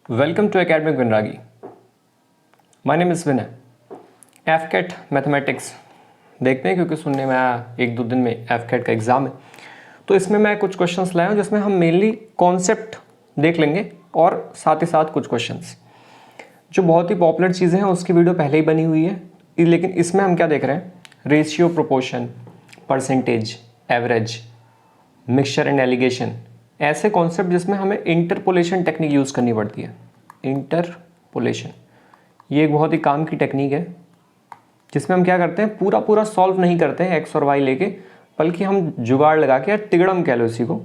Welcome to Academic Vinragi. My name is Vinay. एफकेट mathematics देखते हैं क्योंकि सुनने में आया 1-2 दिन में एफकेट का एग्ज़ाम है, तो इसमें मैं कुछ क्वेश्चंस लाया हूँ जिसमें हम मेनली कॉन्सेप्ट देख लेंगे और साथ ही साथ कुछ क्वेश्चंस जो बहुत ही पॉपुलर चीज़ें हैं उसकी वीडियो पहले ही बनी हुई है, लेकिन इसमें हम क्या देख रहे हैं, ratio, proportion, percentage, average, mixture and allegation, ऐसे कॉन्सेप्ट जिसमें हमें इंटरपोलेशन टेक्निक यूज़ करनी पड़ती है। इंटरपोलेशन ये एक बहुत ही काम की टेक्निक है जिसमें हम क्या करते हैं, पूरा सॉल्व नहीं करते हैं एक्स और वाई लेके, बल्कि हम जुगाड़ लगा के या तिगड़म कह लो इसी को,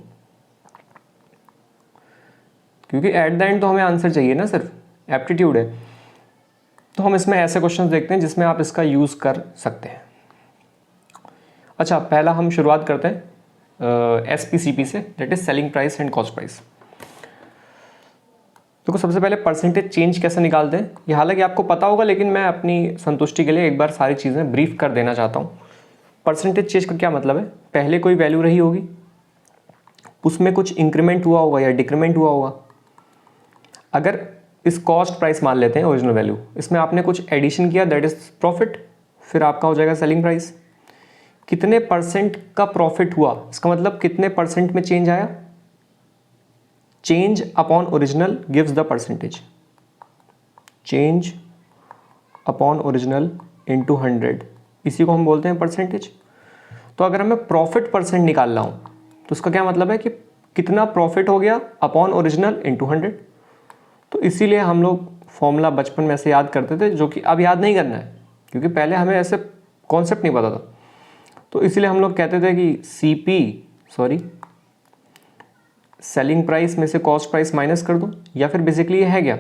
क्योंकि एट द एंड तो हमें आंसर चाहिए ना, सिर्फ एप्टीट्यूड है। तो हम इसमें ऐसे क्वेश्चंस देखते हैं जिसमें आप इसका यूज़ कर सकते हैं। अच्छा, पहला हम शुरुआत करते हैं SPCP से, that is selling price and cost price. देखो, सबसे पहले परसेंटेज चेंज कैसे निकालते हैं, ये हालांकि आपको पता होगा, लेकिन मैं अपनी संतुष्टि के लिए एक बार सारी चीज़ें ब्रीफ कर देना चाहता हूँ। परसेंटेज चेंज का क्या मतलब है, पहले कोई वैल्यू रही होगी, उसमें कुछ इंक्रीमेंट हुआ होगा या डिक्रीमेंट हुआ होगा। अगर इस कॉस्ट प्राइस मान लेते हैं ओरिजिनल वैल्यू, इसमें आपने कुछ एडिशन किया, दैट इज प्रॉफिट, फिर आपका हो जाएगा सेलिंग प्राइस। कितने परसेंट का प्रॉफिट हुआ, इसका मतलब कितने परसेंट में चेंज आया, change upon original gives the percentage, change upon original into 100, इसी को हम बोलते हैं परसेंटेज। तो अगर मैं प्रॉफिट परसेंट निकाल रहा हूं तो इसका क्या मतलब है कि कितना प्रॉफिट हो गया अपॉन ओरिजिनल इनटू 100। तो इसीलिए हम लोग फॉर्मूला बचपन में ऐसे याद करते थे, जो कि अब याद नहीं करना है क्योंकि पहले हमें ऐसे कॉन्सेप्ट नहीं पता था। तो इसीलिए हम लोग कहते थे कि सेलिंग प्राइस में से कॉस्ट प्राइस माइनस कर दो, या फिर बेसिकली ये है क्या,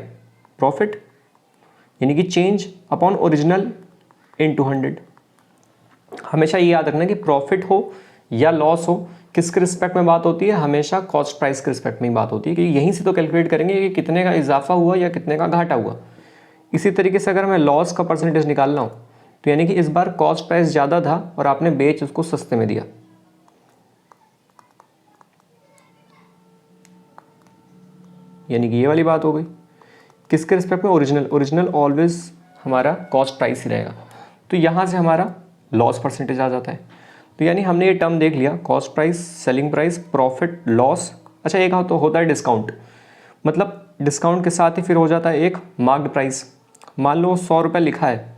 प्रॉफिट, यानी कि चेंज अपॉन ओरिजिनल इनटू 100। हमेशा ये याद रखना कि प्रॉफिट हो या लॉस हो, किसके रिस्पेक्ट में बात होती है, हमेशा कॉस्ट प्राइस के रिस्पेक्ट में ही बात होती है, क्योंकि यहीं से तो कैलकुलेट करेंगे कि कितने का इजाफा हुआ या कितने का घाटा हुआ। इसी तरीके से अगर मैं लॉस का परसेंटेज निकाल रहा हूँ तो यानी कि इस बार कॉस्ट प्राइस ज़्यादा था और आपने बेच उसको सस्ते में दिया, यानी कि ये वाली बात हो गई। किसके रिस्पेक्ट में, ओरिजिनल ऑलवेज हमारा कॉस्ट प्राइस ही रहेगा। तो यहाँ से हमारा लॉस परसेंटेज आ जाता है। तो यानी हमने ये टर्म देख लिया, cost price, selling price, profit, loss. अच्छा, एक तो होता है डिस्काउंट, मतलब डिस्काउंट के साथ ही फिर हो जाता है एक मार्क्ड प्राइस। मान लो 100 रुपये लिखा है,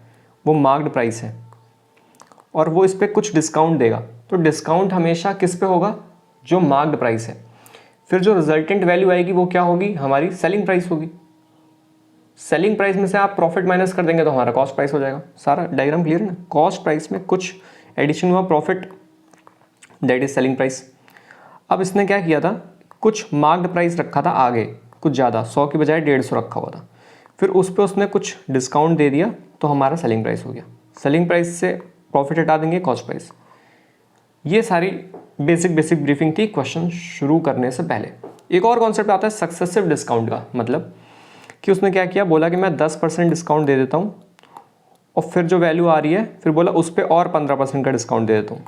वो मार्क्ड प्राइस है और वो इस पर कुछ डिस्काउंट देगा, तो डिस्काउंट हमेशा किस पे होगा, जो मार्क्ड प्राइस है। फिर जो रिजल्टेंट वैल्यू आएगी वो क्या होगी, हमारी सेलिंग प्राइस होगी। सेलिंग प्राइस में से आप प्रॉफिट माइनस कर देंगे तो हमारा कॉस्ट प्राइस हो जाएगा। सारा डायग्राम क्लियर है ना। कॉस्ट प्राइस में कुछ एडिशन हुआ, profit, that is selling price. अब इसने क्या किया था, कुछ मार्क्ड प्राइस रखा था आगे, कुछ ज़्यादा, 100 की बजाय 150 रखा हुआ था, फिर उस पर उसने कुछ डिस्काउंट दे दिया तो हमारा सेलिंग प्राइस हो गया। सेलिंग प्राइस से प्रॉफिट हटा देंगे, कॉस्ट प्राइस। ये सारी बेसिक ब्रीफिंग थी क्वेश्चन शुरू करने से पहले। एक और कॉन्सेप्ट आता है सक्सेसिव डिस्काउंट का, मतलब कि उसने क्या किया, बोला कि मैं 10% डिस्काउंट दे देता हूँ और फिर जो वैल्यू आ रही है फिर बोला उस पर और 15% का डिस्काउंट दे देता हूँ।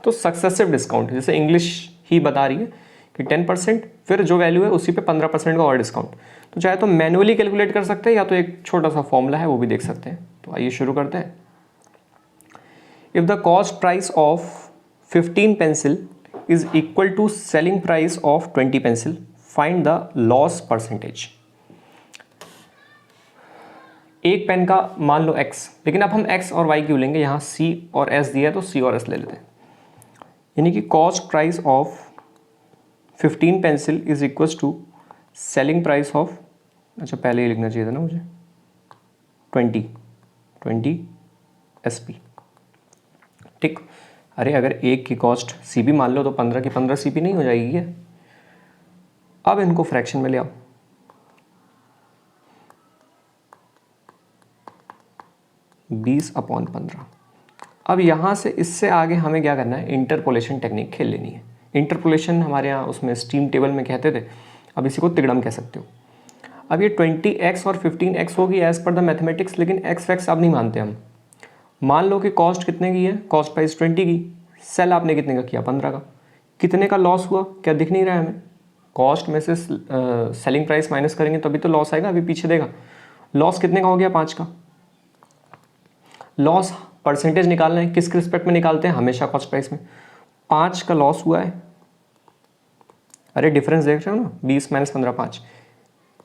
तो सक्सेसिव डिस्काउंट, जैसे इंग्लिश ही बता रही है कि 10%, फिर जो वैल्यू है उसी पे 15% का और डिस्काउंट। तो चाहे तो मैनुअली कैलकुलेट कर सकते हैं या तो एक छोटा सा फॉर्मूला है वो भी देख सकते हैं। तो आइए शुरू करते हैं। If the cost price of 15 pencil is equal to selling price of 20 pencil, find the loss percentage. एक पेन का मान लो x, लेकिन अब हम x और y क्यों लेंगे, यहाँ c और s दिया है तो c और s ले लेते हैं। यानी कि cost price of 15 pencil is equal to selling price of, अच्छा पहले ही लिखना चाहिए था ना मुझे, 20 SP। ठीक, अरे अगर एक की कॉस्ट CP मान लो तो 15 की 15 CP नहीं हो जाएगी क्या। अब इनको फ्रैक्शन में ले आओ, बीस अपॉन 15। अब यहाँ से इससे आगे हमें क्या करना है, इंटरपोलेशन टेक्निक खेल लेनी है। इंटरपोलेशन हमारे यहाँ उसमें स्टीम टेबल में कहते थे, अब इसी को तिगड़म कह सकते हो। अब ये 20x और 15x होगी एज पर द मैथमेटिक्स, लेकिन x फैक्स अब नहीं मानते हम। मान लो कि कॉस्ट कितने की है, कॉस्ट प्राइस 20 की, सेल आपने कितने का किया, 15 का। कितने का लॉस हुआ, क्या दिख नहीं रहा है हमें, कॉस्ट में से सेलिंग प्राइस माइनस करेंगे तभी तो लॉस आएगा, अभी पीछे देगा। लॉस कितने का हो गया? 5 का। लॉस परसेंटेज निकालना है, किस रिस्पेक्ट में निकालते हैं? हमेशा कॉस्ट प्राइस में। 5 का लॉस हुआ है, अरे डिफरेंस देख रहे हो ना, 20 माइनस 15 5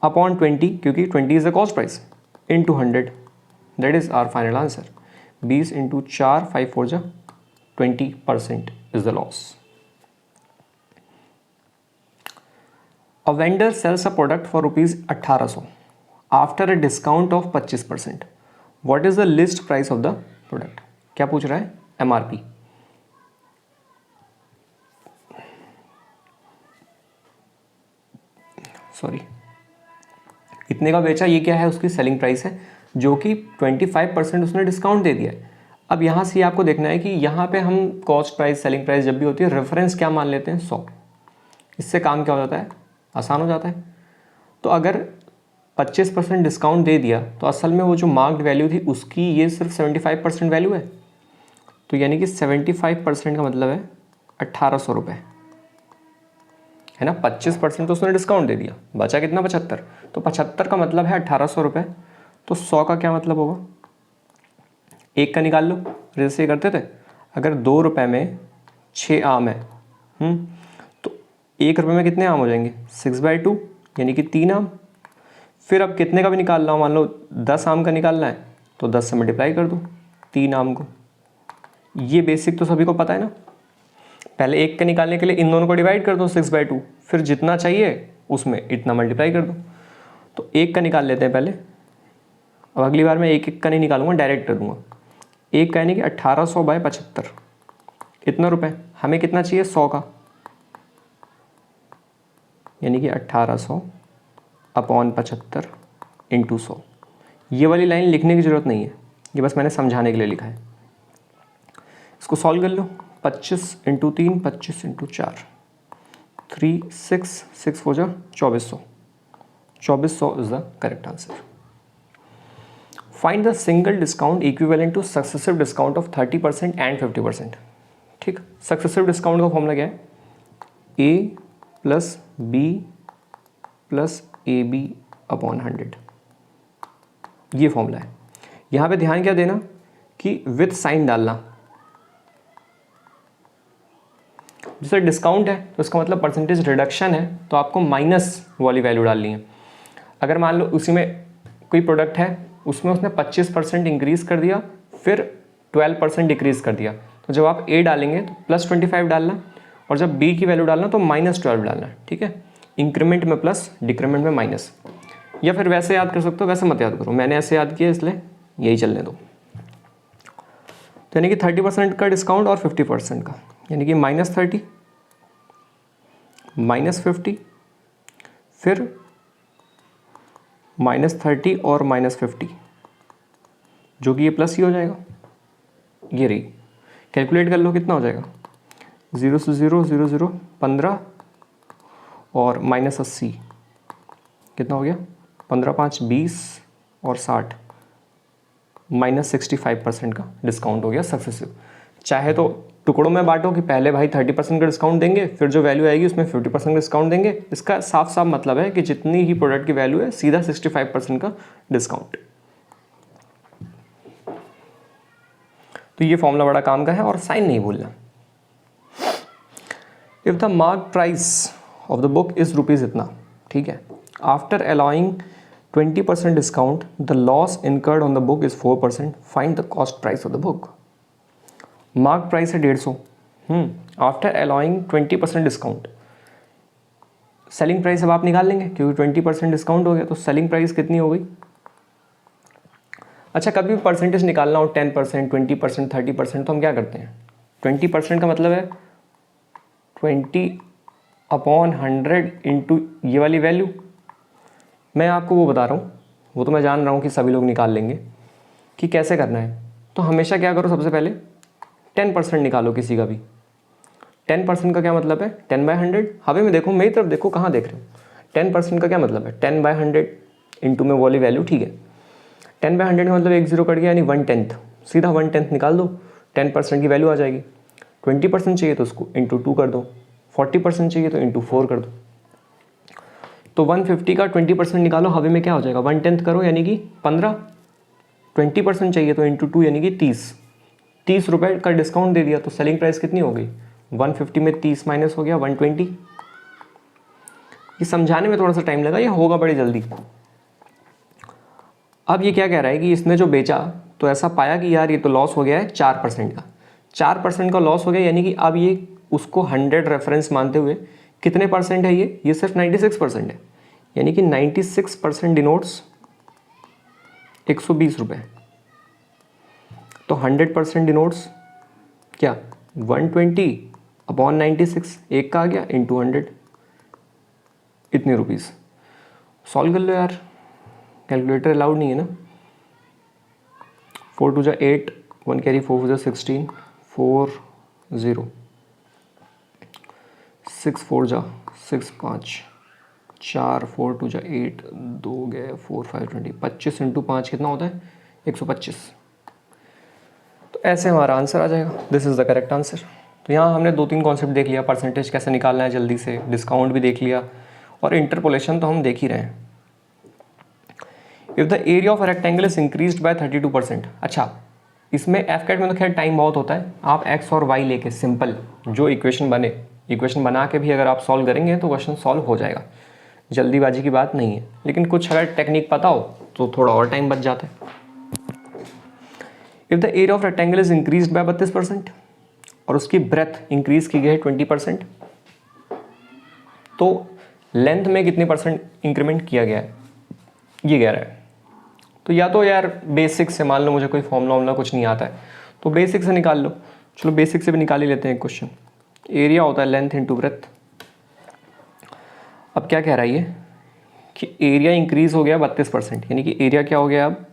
अपॉन 20, क्योंकि 20 is the cost price, into 100, that is our final answer. 20 into 4 5 4 जा 20% is the loss. A vendor sells a product for rupees 1800 after a discount of 25%. What is the list price of the product? क्या पूछ रहा है? MRP। Sorry, इतने का बेचा, ये क्या है? उसकी सेलिंग प्राइस है, जो कि 25% उसने डिस्काउंट दे दिया है। अब यहाँ से आपको देखना है कि यहाँ पे हम कॉस्ट प्राइस, सेलिंग प्राइस जब भी होती है, रेफरेंस क्या मान लेते हैं? 100। इससे काम क्या हो जाता है? आसान हो जाता है। तो अगर 25% डिस्काउंट दे दिया तो असल में वो जो मार्क्ड वैल्यू थी उसकी ये सिर्फ 75% वैल्यू है। तो यानी कि 75% का मतलब है 1800 रुपये, है ना। 25% तो उसने डिस्काउंट दे दिया, बचा कितना? 75। तो 75 का मतलब है 1800 रुपये। तो 100 का क्या मतलब होगा? एक का निकाल लो, जैसे करते थे। अगर 2 रुपये में 6 आम है, तो 1 रुपये में कितने आम हो जाएंगे? 6/2, यानी कि 3 आम। फिर अब कितने का भी निकाल रहा हूँ, मान लो 10 आम का निकालना है, तो 10 से मल्टीप्लाई कर दो 3 आम को। ये बेसिक तो सभी को पता है ना। पहले 1 का निकालने के लिए इन दोनों को डिवाइड कर दो 6/2, फिर जितना चाहिए उसमें इतना मल्टीप्लाई कर दो। तो 1 का निकाल लेते हैं पहले। अब अगली बार मैं 1 का नहीं निकालूंगा, डायरेक्ट कर दूंगा। 1 का यानी कि 1800/75, इतना रुपए। हमें कितना चाहिए? 100 का, यानी कि 1800/75 इंटू 100। ये वाली लाइन लिखने की ज़रूरत नहीं है, ये बस मैंने समझाने के लिए लिखा है। इसको सॉल्व कर लो। 25 इंटू 3, 25 इंटू 4, 3 6 6 4 जा 2400। 2400 is the correct answer. Find the single discount equivalent two successive discount of 30% and 50%। ठीक, सक्सेसिव डिस्काउंट का फॉर्मूला क्या है? A plus B plus AB/100, ये फॉर्मूला है। यहाँ पे ध्यान क्या देना कि विथ साइन डालना। जैसे डिस्काउंट है तो इसका मतलब परसेंटेज रिडक्शन है, तो आपको माइनस वाली वैल्यू डालनी है। अगर मान लो उसी में कोई प्रोडक्ट है, उसमें उसने 25% इंक्रीज़ कर दिया, फिर 12% डिक्रीज़ कर दिया, तो जब आप A डालेंगे तो +25 डालना, और जब B की वैल्यू डालना तो -12 डालना। ठीक है, इंक्रीमेंट में प्लस, डिक्रीमेंट में माइनस। या फिर वैसे याद कर सकते हो, वैसे मत याद करो, मैंने ऐसे याद किया इसलिए यही चलने दो। तो यानी कि 30% का डिस्काउंट और 50% का, यानी कि -30 -50, फिर -30 और -50, जो कि ये प्लस ही हो जाएगा। ये रही, कैलकुलेट कर लो कितना हो जाएगा। 0 से 0 0 0 15 और -80 कितना हो गया? 15 5 20 और 60, -65% का डिस्काउंट हो गया सक्सेसिव। चाहे तो टुकड़ों में बांटो कि पहले भाई 30% का डिस्काउंट देंगे, फिर जो वैल्यू आएगी उसमें 50% का डिस्काउंट देंगे। इसका साफ साफ मतलब है कि जितनी ही प्रोडक्ट की वैल्यू है सीधा 65% का डिस्काउंट। तो ये फॉर्मूला बड़ा काम का है, और साइन नहीं भूलना। If the mark price of the book is rupees इतना, ठीक है, after allowing 20% discount the loss incurred on the book is 4%, find the cost price of the book. Mark price है 150, after allowing 20% discount, selling price अब आप निकाल लेंगे क्योंकि 20% discount हो गया, तो सेलिंग प्राइस कितनी हो गई? अच्छा, कभी भी परसेंटेज निकालना हो 10%, 20%, 30%, तो हम क्या करते हैं? 20% का मतलब है 20/100 इंटू ये वाली वैल्यू। मैं आपको वो बता रहा हूँ, वो तो मैं जान रहा हूँ कि सभी लोग निकाल लेंगे कि कैसे करना है। तो हमेशा क्या करो, सबसे पहले 10% निकालो किसी का भी। 10% का क्या मतलब है? 10/100। हवे में देखो, मेरी तरफ देखो, कहाँ देख रहे हो? 10% का क्या मतलब है? 10/100 इंटू में वाली वैल्यू, ठीक है। 10/100 का मतलब 1 0 कट गया, यानी 1/10, सीधा 1/10 निकाल दो, 10% की वैल्यू आ जाएगी। 20% चाहिए तो उसको इंटू 2 कर दो, 40% चाहिए तो इंटू 4 कर दो। तो 150 का 20% निकालो, हवे में क्या हो जाएगा, 1/10 करो यानी कि 15, 20% चाहिए तो इंटू 2 यानी कि 30 रुपये का डिस्काउंट दे दिया, तो सेलिंग प्राइस कितनी हो गई, 150 में 30 माइनस हो गया 120। ये समझाने में थोड़ा सा टाइम लगा, ये होगा बड़ी जल्दी। अब ये क्या कह रहा है कि इसने जो बेचा तो ऐसा पाया कि यार ये तो लॉस हो गया है 4% का, 4% का लॉस हो गया, यानी कि अब ये उसको 100 रेफरेंस मानते हुए कितने परसेंट है ये सिर्फ 96% है, यानी कि 96% डिनोट्स 120 रुपये, तो 100% डिनोट्स क्या 120 अपॉन 96, एक का आ गया इंटू 100, इतने रुपीज़। सॉल्व कर लो यार, कैलकुलेटर अलाउड नहीं है ना। 4 2 जा 8, 1 कैरी 4 जा 16, 4 0, 6 4 जा 6 5, 4 4 2 जा 8, 2 गए 4 5 20, 25 इंटू 5 कितना होता है 125। तो ऐसे हमारा आंसर आ जाएगा, this is the correct answer. तो यहाँ हमने 2-3 कॉन्सेप्ट देख लिया, परसेंटेज कैसे निकालना है जल्दी से, डिस्काउंट भी देख लिया, और इंटरपोलेशन तो हम देख ही रहे हैं। If the area of rectangle is increased by 32%, अच्छा इसमें एफ कैट में तो खैर टाइम बहुत होता है, आप एक्स और वाई लेके सिंपल जो इक्वेशन बना के भी अगर आप सॉल्व करेंगे तो क्वेश्चन सॉल्व हो जाएगा, जल्दीबाजी की बात नहीं है। लेकिन कुछ अगर टेक्निक पता हो तो थोड़ा और टाइम बच जाता है। If the area of rectangle is increased by 32% और उसकी ब्रेथ इंक्रीज की गई है 20%, तो लेंथ में कितनी परसेंट इंक्रीमेंट किया गया है ये कह रहा है। तो या तो यार बेसिक से, मान लो मुझे कोई फॉर्मूला कुछ नहीं आता है तो बेसिक से निकाल लो, चलो बेसिक से भी निकाल ही लेते हैं। क्वेश्चन एरिया होता है लेंथ इंटू ब्रेथ। अब क्या कह रहा है ये कि एरिया इंक्रीज हो गया 32%, यानी कि एरिया क्या हो गया अब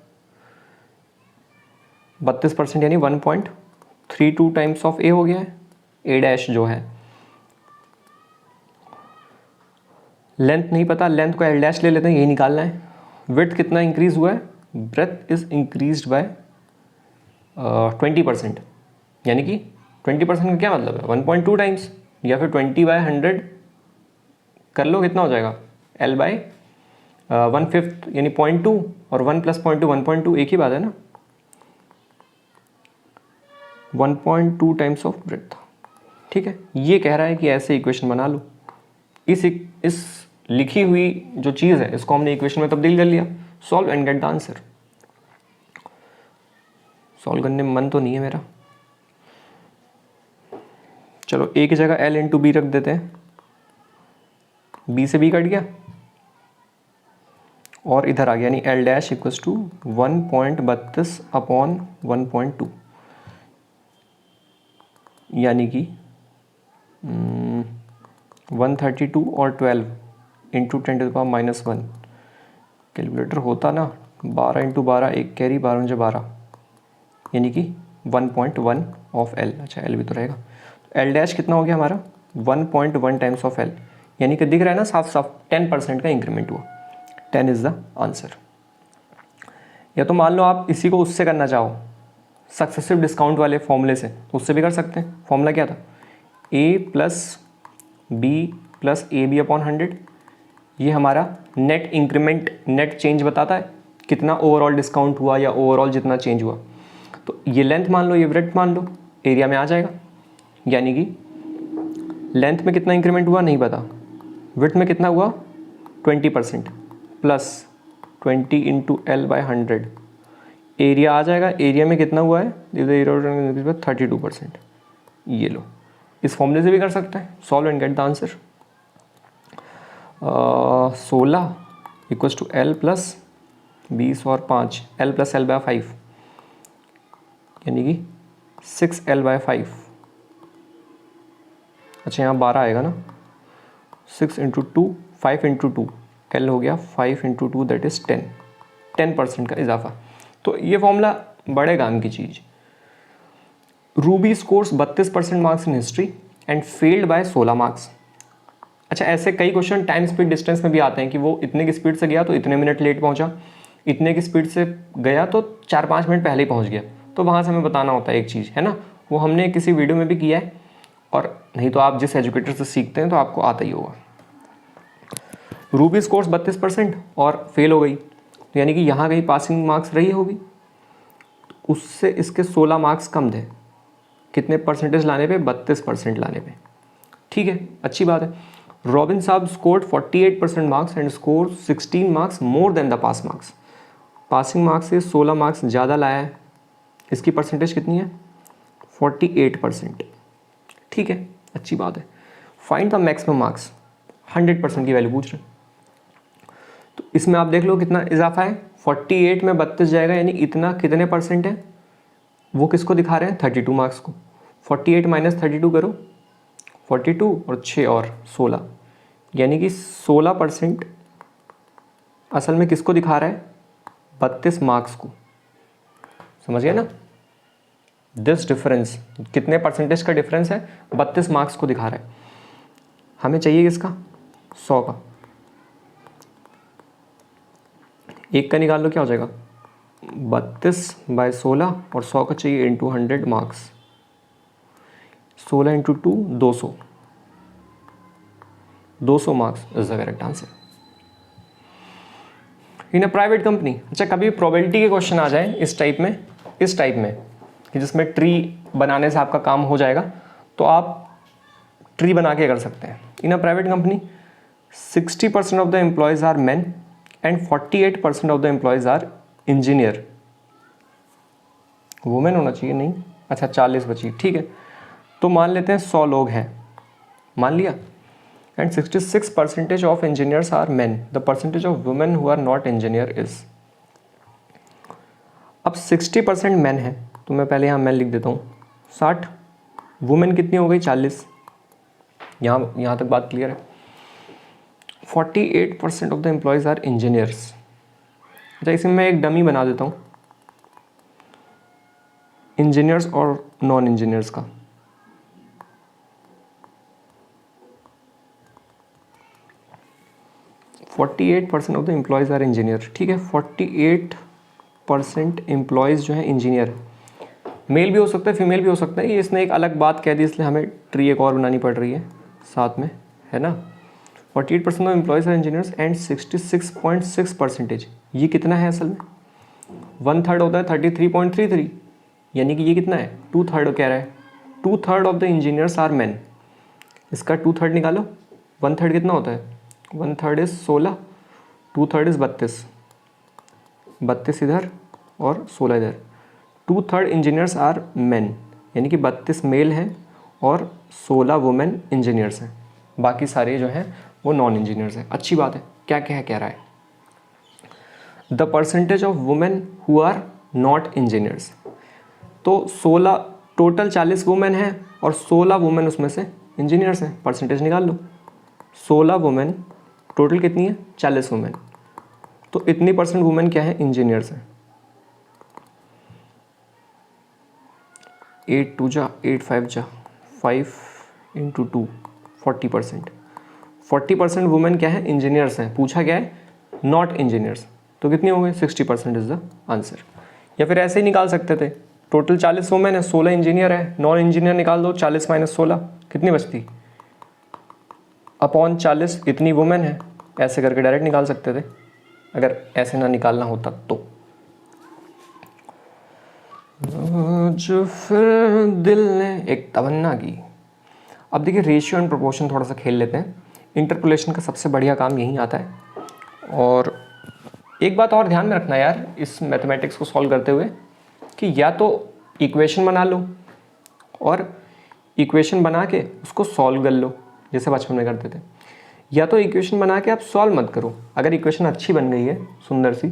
32% यानी 1.32 टाइम्स ऑफ ए हो गया है, ए डैश जो है। लेंथ नहीं पता, लेंथ को एल डैश ले लेते हैं, यही निकालना है। विड्थ कितना इंक्रीज हुआ है, ब्रेथ इज इंक्रीज्ड बाय 20%, यानी कि 20% का क्या मतलब है 1.2 टाइम्स, या फिर 20/100 कर लो, कितना हो जाएगा L बाय 1/5 यानी 0.2, और 1 + 0.2 1.2 एक ही बात है ना, 1.2 टाइम्स ऑफ ब्रेथ। ठीक है, ये कह रहा है कि ऐसे इक्वेशन बना लो। इस लिखी हुई जो चीज़ है इसको हमने इक्वेशन में तब्दील कर लिया, solve and get the answer. Solve करने में मन तो नहीं है मेरा, चलो ए की जगह L इंटू बी रख देते हैं, बी से बी कट गया और इधर आ गया, यानी L dash equals to 1.32 upon 1.2, यानी कि 132 और 12 इंटू 10⁻⁻1। कैलकुलेटर होता ना 12 इंटू 12, एक कैरी 12 × 12, यानी कि 1.1 ऑफ L। अच्छा L भी तो रहेगा, L डैश कितना हो गया हमारा 1.1 टाइम्स ऑफ L, यानी कि दिख रहा है ना साफ साफ 10% का इंक्रीमेंट हुआ। 10 इज़ द आंसर। या तो मान लो आप इसी को उससे करना चाहो सक्सेसिव डिस्काउंट वाले फॉर्मूले से, तो उससे भी कर सकते हैं। फॉर्मूला क्या था, A + B + AB अपॉन 100, ये हमारा नेट इंक्रीमेंट, नेट चेंज बताता है कितना ओवरऑल डिस्काउंट हुआ या ओवरऑल जितना चेंज हुआ। तो ये लेंथ मान लो, ये ब्रेड्थ मान लो, एरिया में आ जाएगा, यानी कि लेंथ में कितना इंक्रीमेंट हुआ नहीं पता, विड्थ में कितना हुआ 20% plus 20 into L by 100, area आ जाएगा, एरिया में कितना हुआ है 32%। ये लो, इस फॉर्मूले से भी कर सकते हैं, solve and get the answer. 16 equals to L + 20 और 5, L + L बाय 5, यानी कि 6L बाय 5। अच्छा यहाँ 12 आएगा ना, 6 इंटू 2, 5 इंटू 2, L हो गया 5 इंटू 2 दैट इज़ 10% का इजाफा। तो ये फॉर्मूला बड़े काम की चीज़। Ruby scores 32% marks in history and failed by 16 marks. अच्छा ऐसे कई क्वेश्चन टाइम स्पीड डिस्टेंस में भी आते हैं कि वो इतने की स्पीड से गया तो इतने मिनट लेट पहुंचा, इतने की स्पीड से गया तो 4-5 मिनट पहले ही पहुंच गया। तो वहाँ से हमें बताना होता है एक चीज़, है ना, वो हमने किसी वीडियो में भी किया है, और नहीं तो आप जिस एजुकेटर से सीखते हैं तो आपको आता ही होगा। रूबी स्कोर्स 32% और फेल हो गई, तो यानी कि यहाँ कहीं पासिंग मार्क्स रही होगी, उससे इसके 16 मार्क्स कम थे। कितने परसेंटेज लाने पे? 32% लाने पे। ठीक है, अच्छी बात है। रॉबिन साहब scored 48% marks and score 16 marks more than the pass marks. Passing marks से 16 मार्क्स ज़्यादा लाया है। इसकी परसेंटेज कितनी है? 48%। ठीक है, अच्छी बात है। फाइंड द मैक्सिमम मार्क्स, 100% की वैल्यू पूछ रहे हैं। तो इसमें आप देख लो कितना इजाफा है, 48 में 32 जाएगा, यानी इतना कितने परसेंट है? वो किसको दिखा रहे हैं? 32 मार्क्स को। 48 माइनस 32 करो, 42 और 6 और 16, यानी कि 16% असल में किसको दिखा रहा है? 32 मार्क्स को। समझ गए ना? दिस डिफरेंस, कितने परसेंटेज का डिफरेंस है? 32 मार्क्स को दिखा रहा है। हमें चाहिए किसका? 100 का। एक का निकाल लो, क्या हो जाएगा? 32/16 और 100 का चाहिए into 100 marks. 16 into 2 200, 200 marks is the correct answer in a private company. अच्छा, कभी प्रोबेबिलिटी के क्वेश्चन आ जाए इस टाइप में कि जिसमें ट्री बनाने से आपका काम हो जाएगा, तो आप ट्री बना के कर सकते हैं। In a private company 60% of the employees are men and 48% of the employees are engineer. Women होना चाहिए, नहीं? अच्छा, 40 बची। ठीक है, तो मान लेते हैं 100 लोग हैं, मान लिया। And 66% of engineers are men, the percentage of women who are not engineer is. अब 60% मैन है, तो मैं पहले यहाँ मैन लिख देता हूँ 60। वुमेन कितनी हो गई? 40। यहाँ तक बात क्लियर है। 48% of the employees are engineers. अच्छा, इसमें मैं एक डमी बना देता हूँ, इंजीनियर्स और नॉन इंजीनियर्स का। %48 of the employees are engineer. ठीक है, 48% एम्प्लॉयज़ जो हैं इंजीनियर। मेल भी हो सकता है, फीमेल भी हो सकता है। ये इसने एक अलग बात कह दी, इसलिए हमें ट्री एक और बनानी पड़ रही है साथ में, है ना? 48% of employees are engineers and 66.6%। ये कितना है असल में? 1/3 होता है 33.33, यानी कि ये कितना है? 2/3 कह रहा है। 2/3 of the engineers are man. इसका 2/3 निकालो, 1/3 कितना होता है? 1/3 इज 16, 2/3 इज 32, 32 इधर और 16 इधर। 2/3 इंजीनियर्स आर मेन, यानी कि 32 मेल हैं और 16 वुमेन इंजीनियर्स हैं। बाकी सारे जो हैं वो नॉन इंजीनियर्स हैं। अच्छी बात है। क्या कह रहा है? The percentage of women who are not engineers. तो 16 टोटल 40 वुमेन हैं और 16 वुमेन उसमें से इंजीनियर्स हैं। परसेंटेज निकाल लो। 16 वुमेन, टोटल कितनी है? 40 वुमेन। तो इतनी परसेंट वुमेन क्या है? इंजीनियर्स हैं। 8 2 जा 8 5 जा 5 इंटू 2 40%। 40% वुमेन क्या है? इंजीनियर्स हैं। पूछा क्या है? Not engineers. तो कितनी हो गई? 60% इज द आंसर। या फिर ऐसे ही निकाल सकते थे, टोटल 40 वुमेन है, 16 इंजीनियर है, नॉन इंजीनियर निकाल दो, 40 माइनस 16 कितनी बचती? अपॉन 40 इतनी वुमेन है। ऐसे करके डायरेक्ट निकाल सकते थे, अगर ऐसे ना निकालना होता तो। जो फिर दिल ने एक तमन्ना की। अब देखिए, रेशियो एंड प्रोपोर्शन थोड़ा सा खेल लेते हैं। इंटरपोलेशन का सबसे बढ़िया काम यहीं आता है। और एक बात और ध्यान में रखना यार इस मैथमेटिक्स को सॉल्व करते हुए, कि या तो इक्वेशन बना लो और इक्वेशन बना के उसको सॉल्व कर लो, जैसे बचपन में करते थे, या तो इक्वेशन बना के आप सॉल्व मत करो। अगर इक्वेशन अच्छी बन गई है सुंदर सी,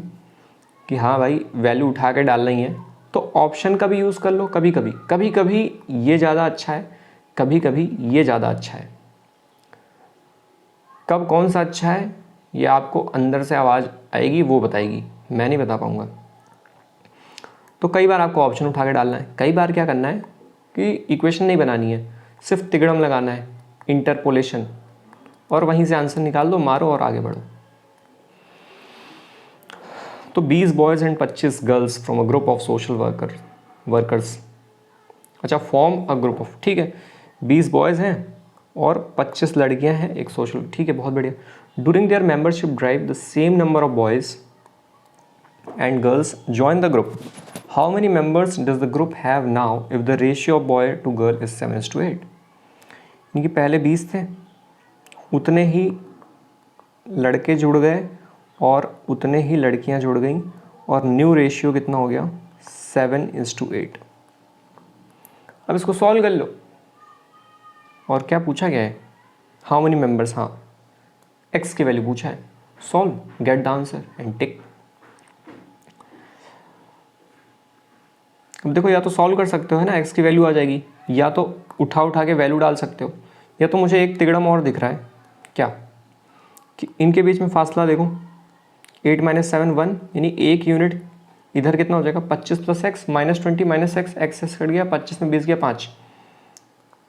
कि हाँ भाई वैल्यू उठा के डालना ही है, तो ऑप्शन का भी यूज़ कर लो। कभी कभी ये ज़्यादा अच्छा है, कभी कभी ये ज़्यादा अच्छा है। कब कौन सा अच्छा है ये आपको अंदर से आवाज़ आएगी, वो बताएगी, मैं नहीं बता पाऊँगा। तो कई बार आपको ऑप्शन उठा के डालना है, कई बार क्या करना है कि इक्वेशन नहीं बनानी है, सिर्फ तिगड़म लगाना है, इंटरपोलेशन, और वहीं से आंसर निकाल दो, मारो और आगे बढ़ो। तो 20 boys and 25 girls from a group of social workers. अच्छा, फॉर्म अ ग्रुप ऑफ, ठीक है, 20 बॉयज़ हैं और 25 लड़कियां हैं एक सोशल, ठीक है, बहुत बढ़िया। During their membership drive, the same number of boys and girls join the group. How many members does the group have now if the ratio of boy to girl is 7:8? इनकी पहले 20 थे, उतने ही लड़के जुड़ गए और उतने ही लड़कियां जुड़ गईं और न्यू रेशियो कितना हो गया 7:8। अब इसको सॉल्व कर लो। और क्या पूछा गया है? हाउ मेनी मेंबर्स, हाँ एक्स की वैल्यू पूछा है। Solve, gate the answer and tick. अब देखो, या तो सॉल्व कर सकते हो है ना, एक्स की वैल्यू आ जाएगी, या तो उठा के वैल्यू डाल सकते हो, या तो मुझे एक तिगड़म और दिख रहा है क्या कि इनके बीच में फासला देखो 8 - 7 1, यानी एक यूनिट इधर कितना हो जाएगा 25 + x -20 - x, एक्स कट गया, 25 में 20 गया 5,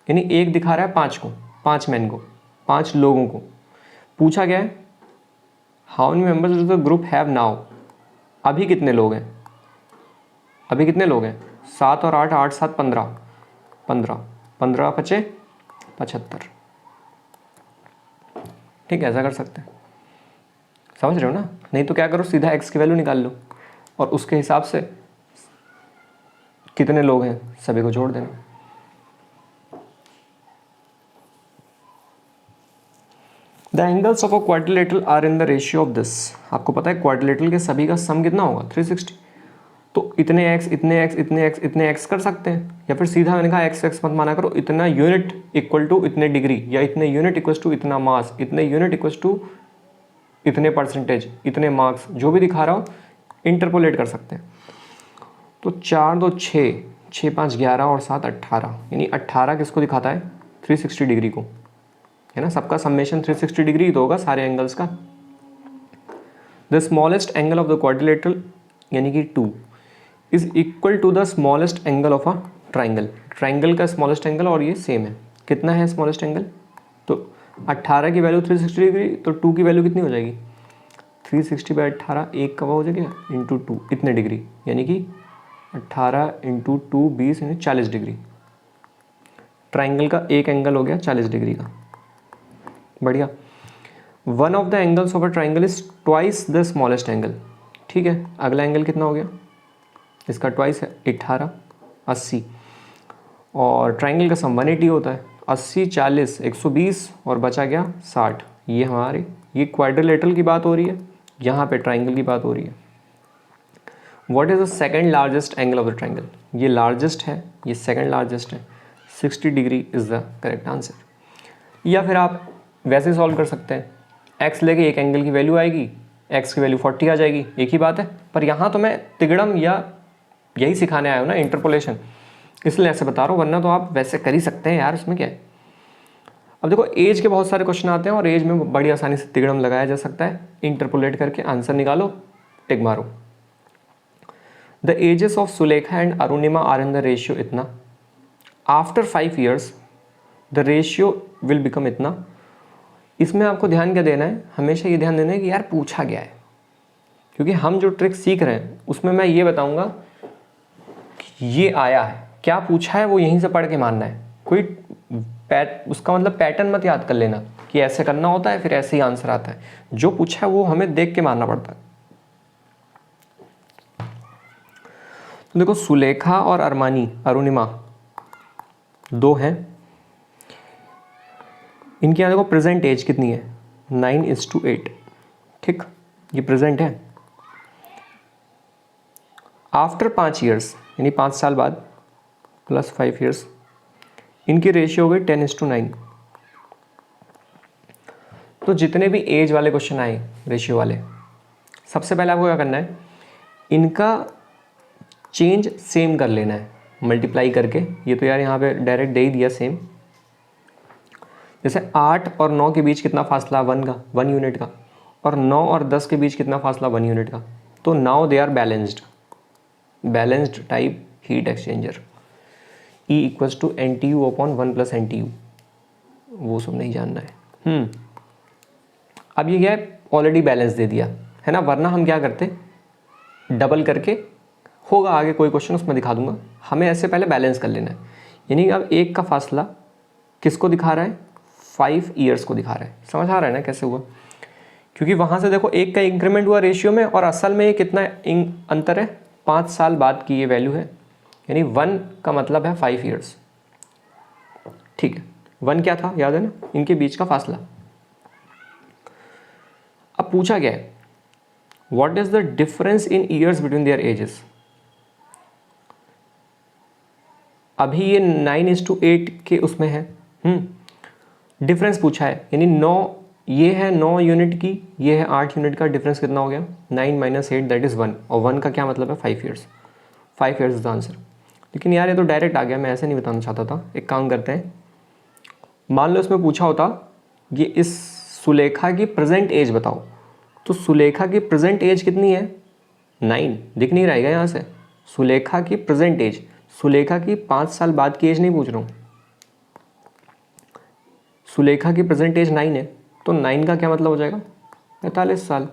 यानी एक दिखा रहा है 5 को, 5 मैन को, 5 लोगों को। पूछा गया है how many members does the group have now, अभी कितने लोग हैं, अभी कितने लोग हैं 7 और 8, 8 7 15, 15 5 75। ठीक है, ऐसा कर सकते हैं, समझ रहे हो ना? नहीं तो क्या करो, सीधा x की वैल्यू निकाल लो और उसके हिसाब से कितने लोग हैं सभी को जोड़ देना। The angles of a quadrilateral are in the ratio of this. आपको पता है क्वाड्रिलेटरल के सभी का सम कितना होगा 360। तो इतने x इतने x इतने x इतने x कर सकते हैं, या फिर सीधा मैंने कहा x x मत माना करो, इतना यूनिट इक्वल टू इतने डिग्री, या इतने यूनिट इक्वल टू इतना मास, इतने यूनिट इक्वल टू इतने परसेंटेज, इतने मार्क्स, जो भी दिखा रहा हो इंटरपोलेट कर सकते हैं। तो 4 2 6, 6 5 11 और 7 18, यानी 18 किसको दिखाता है 360 डिग्री को, है ना? सबका समेशन 360 डिग्री तो होगा सारे एंगल्स का। The smallest angle of the quadrilateral यानी कि 2 is equal to the smallest angle of a triangle. Triangle का स्मॉलेस्ट एंगल और ये सेम है, कितना है स्मॉलेस्ट एंगल? तो 18 की वैल्यू 360 डिग्री, तो 2 की वैल्यू कितनी हो जाएगी 360/18, एक का हो जाएगा इंटू 2 इतने डिग्री, यानी कि 18 × 2 20 यानी 40 डिग्री। ट्राइंगल का एक एंगल हो गया 40 डिग्री का। बढ़िया। One of the angles of a triangle is twice the smallest angle. ठीक है, अगला एंगल कितना हो गया, इसका ट्वाइस है 18 80, और ट्राइंगल का सम 180 होता है, 80 40 120 और बचा गया 60। ये हमारे ये क्वाड्रिलेटरल की बात हो रही है, यहाँ पे ट्राइंगल की बात हो रही है। What is the second largest angle of the triangle? ये लार्जेस्ट है, ये सेकंड लार्जेस्ट है, 60 degree is the correct answer. या फिर आप वैसे सॉल्व कर सकते हैं, x लेके एक एंगल की वैल्यू आएगी, x की वैल्यू 40 आ जाएगी, एक ही बात है। पर यहाँ तो मैं तिगड़म या यही सिखाने आया हूँ ना, इंटरपोलेशन, इसलिए ऐसे बता रहा हूँ, वरना तो आप वैसे कर ही सकते हैं यार, इसमें क्या है। अब देखो एज के बहुत सारे क्वेश्चन आते हैं और एज में बड़ी आसानी से तिगड़म लगाया जा सकता है, इंटरपोलेट करके आंसर निकालो, टिक मारो। The ages of Sulekha and Arunima are in the ratio इतना, after 5 years the ratio will become इतना। इसमें आपको ध्यान क्या देना है, हमेशा ये ध्यान देना है कि यार पूछा गया है, क्योंकि हम जो ट्रिक सीख रहे हैं उसमें मैं ये बताऊंगा कि ये आया है, क्या पूछा है वो यहीं से पढ़ के मानना है। कोई उसका मतलब पैटर्न मत याद कर लेना कि ऐसे करना होता है फिर ऐसे ही आंसर आता है, जो पूछा है वो हमें देख के मानना पड़ता है। तो देखो सुलेखा और अरुणिमा दो हैं, इनके यहाँ देखो प्रेजेंट एज कितनी है 9:8। ठीक, ये प्रेजेंट है। आफ्टर 5 years यानी 5 साल बाद प्लस 5 years इनकी रेशियो हो गई 10:9। तो जितने भी एज वाले क्वेश्चन आए रेशियो वाले, सबसे पहले आपको क्या करना है, इनका चेंज सेम कर लेना है मल्टीप्लाई करके। ये तो यार यहाँ पे डायरेक्ट दे ही दिया सेम। जैसे 8 और 9 के बीच कितना फासला 1 यूनिट का, और 9 और 10 के बीच कितना फासला 1 यूनिट का। तो now they are balanced type heat exchanger. E = NTU/1 + NTU, वो सब नहीं जानना है। अब ये क्या है, ऑलरेडी बैलेंस दे दिया है ना, वरना हम क्या करते डबल करके, होगा आगे कोई क्वेश्चन उसमें दिखा दूंगा, हमें ऐसे पहले बैलेंस कर लेना है। यानी अब एक का फासला किसको दिखा रहा है 5 years को दिखा रहा है। समझ आ रहा है ना कैसे हुआ। क्योंकि वहाँ से देखो एक का इंक्रीमेंट हुआ रेशियो में, और असल में ये कितना अंतर है, 5 साल बाद की ये वैल्यू है, यानी 1 का मतलब है 5 ईयर्स। ठीक है, 1 क्या था याद है ना, इनके बीच का फासला। अब पूछा गया है what is the difference in years between their edges. अभी ये 9:8 के उसमें है, डिफरेंस पूछा है, यानी 9 ये है 9 यूनिट की, ये है 8 यूनिट का, डिफरेंस कितना हो गया, 9 - 8 दैट इज़ 1, और 1 का क्या मतलब है 5 years, 5 years is the answer. लेकिन यार ये तो डायरेक्ट आ गया, मैं ऐसे नहीं बताना चाहता था। एक काम करते हैं, मान लो इसमें पूछा होता ये इस सुलेखा की प्रेजेंट एज बताओ, तो सुलेखा की प्रेजेंट एज कितनी है, 9, दिख नहीं रहेगा यहाँ से। सुलेखा की प्रेजेंट एज, सुलेखा की 5 साल बाद की एज नहीं पूछ रहा हूँ, सुलेखा की प्रेजेंट एज 9 है, तो 9 का क्या मतलब हो जाएगा 45 साल।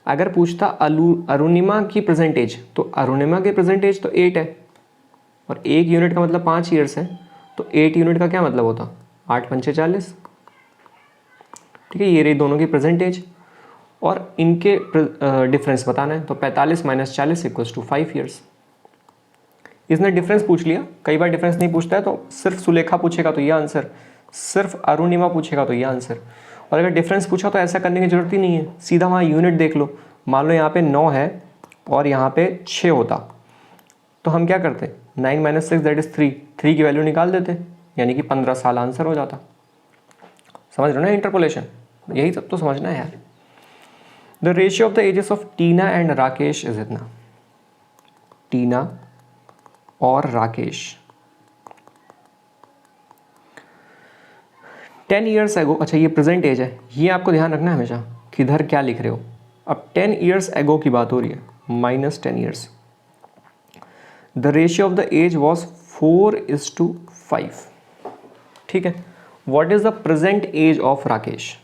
अगर पूछता अरुणिमा की प्रेजेंट एज, तो अरुणिमा की प्रेजेंट एज तो 8 है, और 1 यूनिट का मतलब 5 ईयर्स है, तो 8 यूनिट का क्या मतलब होता 8 पंचे 40। ठीक है, ये रही दोनों की प्रेजेंट एज, और इनके डिफरेंस बताना है, तो 45 - 40 = 5 ईयर्स। इसने डिफरेंस पूछ लिया, कई बार डिफरेंस नहीं पूछता है, तो सिर्फ सुलेखा पूछेगा तो ये आंसर, सिर्फ अरुणिमा पूछेगा तो ये आंसर, और अगर डिफरेंस पूछा तो ऐसा करने की जरूरत ही नहीं है, सीधा वहाँ यूनिट देख लो। मान लो यहाँ पे 9 है और यहाँ पे 6 होता, तो हम क्या करते 9 - 6 दैट इज 3 की वैल्यू निकाल देते, यानी कि 15 साल आंसर हो जाता। समझ रहे हो ना इंटरपोलेशन, यही सब तो समझना है यार। The ratio of the ages of Tina and Rakesh is इतना, टीना और राकेश 10 ईयर्स एगो, अच्छा ये प्रेजेंट एज है, ये आपको ध्यान रखना है हमेशा किधर क्या लिख रहे हो। अब 10 ईयर्स एगो की बात हो रही है, -10 years, the ratio of the age was 4:5। ठीक है, what is the present age of Rakesh,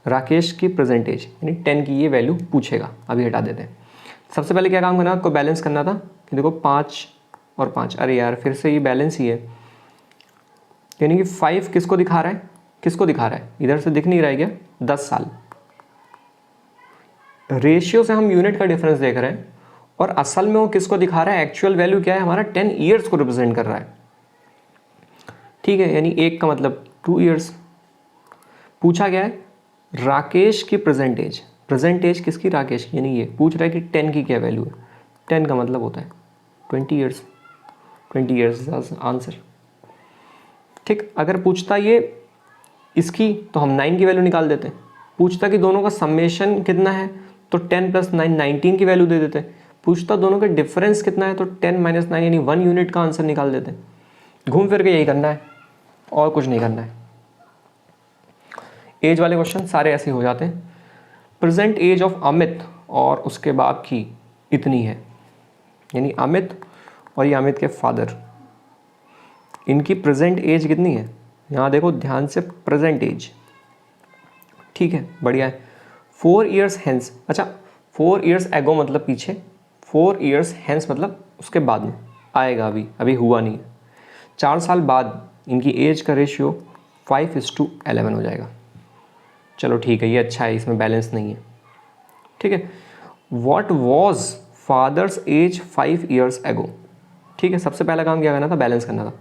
Rakesh की प्रेजेंट एज यानी 10 की ये वैल्यू पूछेगा। अभी हटा देते हैं। सबसे पहले क्या काम करना, आपको बैलेंस करना था कि देखो 5 और 5, अरे यार फिर से ये बैलेंस ही है, यानी कि 5 किसको दिखा रहा है, किसको दिखा रहा है, इधर से दिख नहीं रहा है क्या, 10 साल। रेशियो से हम यूनिट का डिफरेंस देख रहे हैं, और असल में वो किसको दिखा रहा है, एक्चुअल वैल्यू क्या है हमारा 10 ईयर्स को रिप्रेजेंट कर रहा है। ठीक है, यानी 1 का मतलब 2 ईयर्स। पूछा गया है राकेश की प्रेजेंट एज, प्रेजेंट एज किसकी, राकेश की, यानी ये पूछ रहा है कि 10 की क्या वैल्यू है, 10 का मतलब होता है 20 ईयर्स, 20 ईयर्स आंसर। ठीक, अगर पूछता ये इसकी तो हम 9 की वैल्यू निकाल देते, पूछता कि दोनों का समेशन कितना है तो 10 + 9 19 की वैल्यू दे देते, पूछता दोनों का डिफरेंस कितना है तो 10 - 9 यानी 1 यूनिट का आंसर निकाल देते। घूम फिर के यही करना है और कुछ नहीं करना है। एज वाले क्वेश्चन सारे ऐसे हो जाते हैं। प्रेजेंट एज ऑफ अमित और उसके बाप की इतनी है, यानी अमित और ये अमित के फादर, इनकी प्रेजेंट एज कितनी है, यहाँ देखो ध्यान से, प्रेजेंट एज। ठीक है, बढ़िया है। 4 ईयर्स हैंस, अच्छा 4 ईयर्स एगो मतलब पीछे, 4 ईयर्स हैंस मतलब उसके बाद में आएगा, अभी हुआ नहीं है। 4 साल बाद इनकी एज का रेशियो 5:11 हो जाएगा। चलो ठीक है, ये अच्छा है, इसमें बैलेंस नहीं है। ठीक है, what was father's age 5 years ago. ठीक है, सबसे पहला काम क्या करना था, बैलेंस करना था।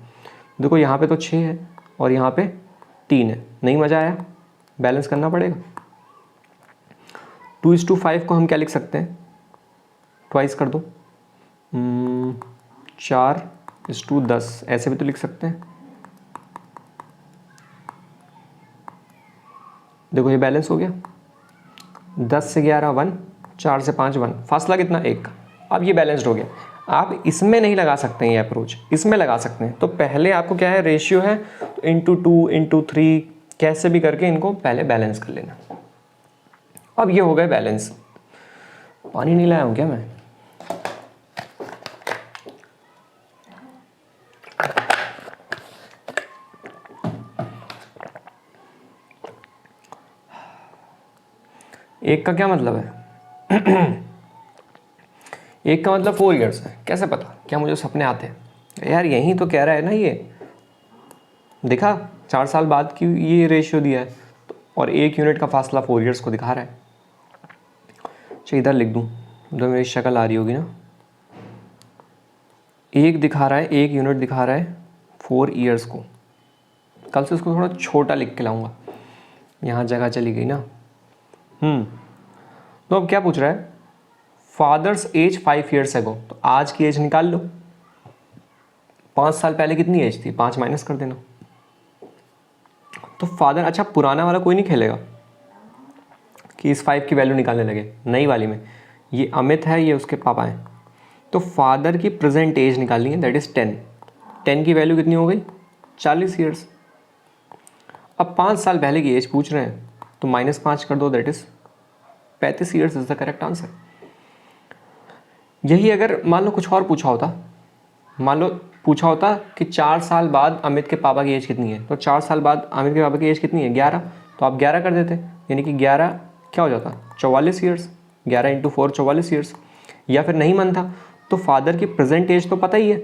देखो यहाँ पे तो 6 है और यहाँ पे 3 है, नहीं मज़ा आया, बैलेंस करना पड़ेगा। 2:5 को हम क्या लिख सकते हैं, ट्वाइस कर दो, 4:10 ऐसे भी तो लिख सकते हैं। देखो ये बैलेंस हो गया, 10 से 11 1, 4 से 5 1, फासला कितना 1। अब ये बैलेंस्ड हो गया। आप इसमें नहीं लगा सकते हैं ये अप्रोच, इसमें लगा सकते हैं। तो पहले आपको क्या है, रेशियो है तो ×2 ×3 कैसे भी करके इनको पहले बैलेंस कर लेना। अब ये हो गए बैलेंस। पानी नहीं लाया हूँ क्या मैं, एक का क्या मतलब है एक का मतलब 4 ईयर्स है, कैसे पता, क्या मुझे सपने आते हैं यार, यही तो कह रहा है ना, ये देखा 4 साल बाद की ये रेशियो दिया है, तो और 1 यूनिट का फासला 4 ईयर्स को दिखा रहा है। अच्छा इधर लिख दूँ, उधर मेरी शक्ल आ रही होगी ना। 1 दिखा रहा है, 1 यूनिट दिखा रहा है 4 ईयर्स को। कल से उसको थोड़ा छोटा लिख के लाऊंगा, यहाँ जगह चली गई ना। तो अब क्या पूछ रहा है, फादर्स एज 5 ईयर्स एगो, तो आज की एज निकाल लो। 5 साल पहले कितनी एज थी, 5 माइनस कर देना। तो फादर, अच्छा पुराना वाला कोई नहीं खेलेगा कि इस 5 की वैल्यू निकालने लगे, नई वाली में ये अमित है, ये उसके पापा हैं। तो फादर की प्रेजेंट एज निकालनी है, दैट इज़ 10। 10 की वैल्यू कितनी हो गई, 40 ईयर्स। अब 5 साल पहले की एज पूछ रहे हैं, तो -5 कर दो, that is 35 years is the correct answer. यही अगर मान लो कुछ और पूछा होता, मान लो पूछा होता कि 4 साल बाद अमित के पापा की एज कितनी है, तो 4 साल बाद अमित के पापा की एज कितनी है, 11, तो आप 11 कर देते, यानी कि 11 क्या हो जाता, 44 ईयर्स। 11 × 4 44 ईयर्स। या फिर नहीं मन था तो फादर की प्रेजेंट एज तो पता ही है,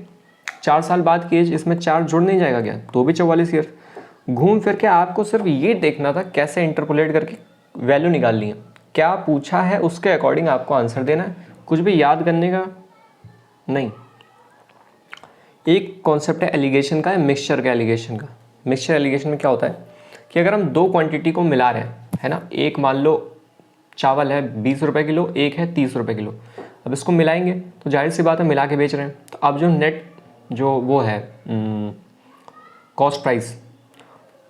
4 साल बाद की एज, इसमें 4 जुड़ नहीं जाएगा क्या, तो भी 44 ईयर। घूम फिर के आपको सिर्फ ये देखना था कैसे इंटरपोलेट करके वैल्यू निकालनी है, क्या पूछा है उसके अकॉर्डिंग आपको आंसर देना है, कुछ भी याद करने का नहीं। एक कॉन्सेप्ट है एलिगेशन का, मिक्सचर का एलिगेशन का। मिक्सचर एलिगेशन में क्या होता है कि अगर हम 2 क्वांटिटी को मिला रहे हैं, है ना, एक मान लो चावल है 20 रुपये किलो, एक है 30 रुपये किलो। अब इसको मिलाएंगे तो जाहिर सी बात है मिला के बेच रहे हैं, तो अब जो नेट जो वो है कॉस्ट प्राइस,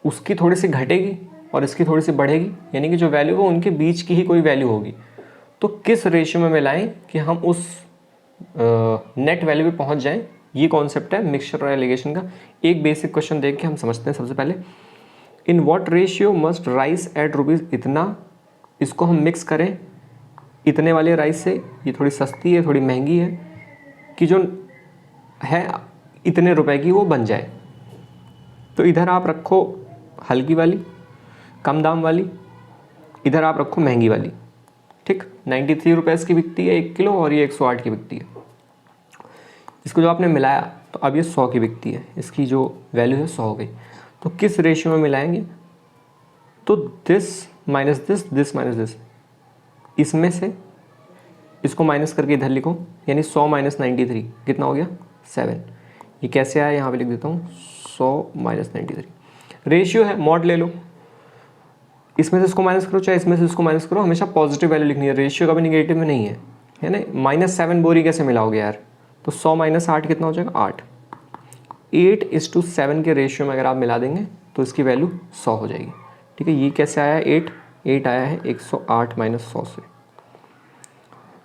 उसकी थोड़ी सी घटेगी और इसकी थोड़ी सी बढ़ेगी, यानी कि जो वैल्यू वो उनके बीच की ही कोई वैल्यू होगी। तो किस रेशियो में मिलाएं कि हम उस नेट वैल्यू पे पहुंच जाएं, ये कॉन्सेप्ट है मिक्सचर और एलिगेशन का। एक बेसिक क्वेश्चन देख के हम समझते हैं सबसे पहले। In what ratio must rice at rupees इतना, इसको हम मिक्स करें इतने वाले राइस से, ये थोड़ी सस्ती है थोड़ी महंगी है, कि जो है इतने रुपए की वो बन जाए। तो इधर आप रखो हल्की वाली कम दाम वाली, इधर आप रखो महंगी वाली, ठीक। 93 रुपीज़ की बिकती है 1 किलो और ये 108 की बिकती है। इसको जो आपने मिलाया तो अब ये 100 की बिकती है, इसकी जो वैल्यू है 100 हो गई। तो किस रेशियो में मिलाएंगे, तो this minus this, this minus this, इसमें से इसको माइनस करके इधर लिखो, यानी 100 - 93 कितना हो गया 7। ये कैसे आया यहाँ पे लिख देता हूँ, 100 - 93 रेशियो है, मॉड ले लो, इसमें से इसको माइनस करो चाहे इसमें से इसको माइनस करो, हमेशा पॉजिटिव वैल्यू लिखनी है, रेशियो कभी निगेटिव में नहीं है ना। -7 बोरी कैसे मिलाओगे यार, तो 100 - 8 कितना हो जाएगा 8। 8:7 के रेशियो में अगर आप मिला देंगे तो इसकी वैल्यू 100 हो जाएगी, ठीक है। ये कैसे आया है 8 आया है 108 - 100 से।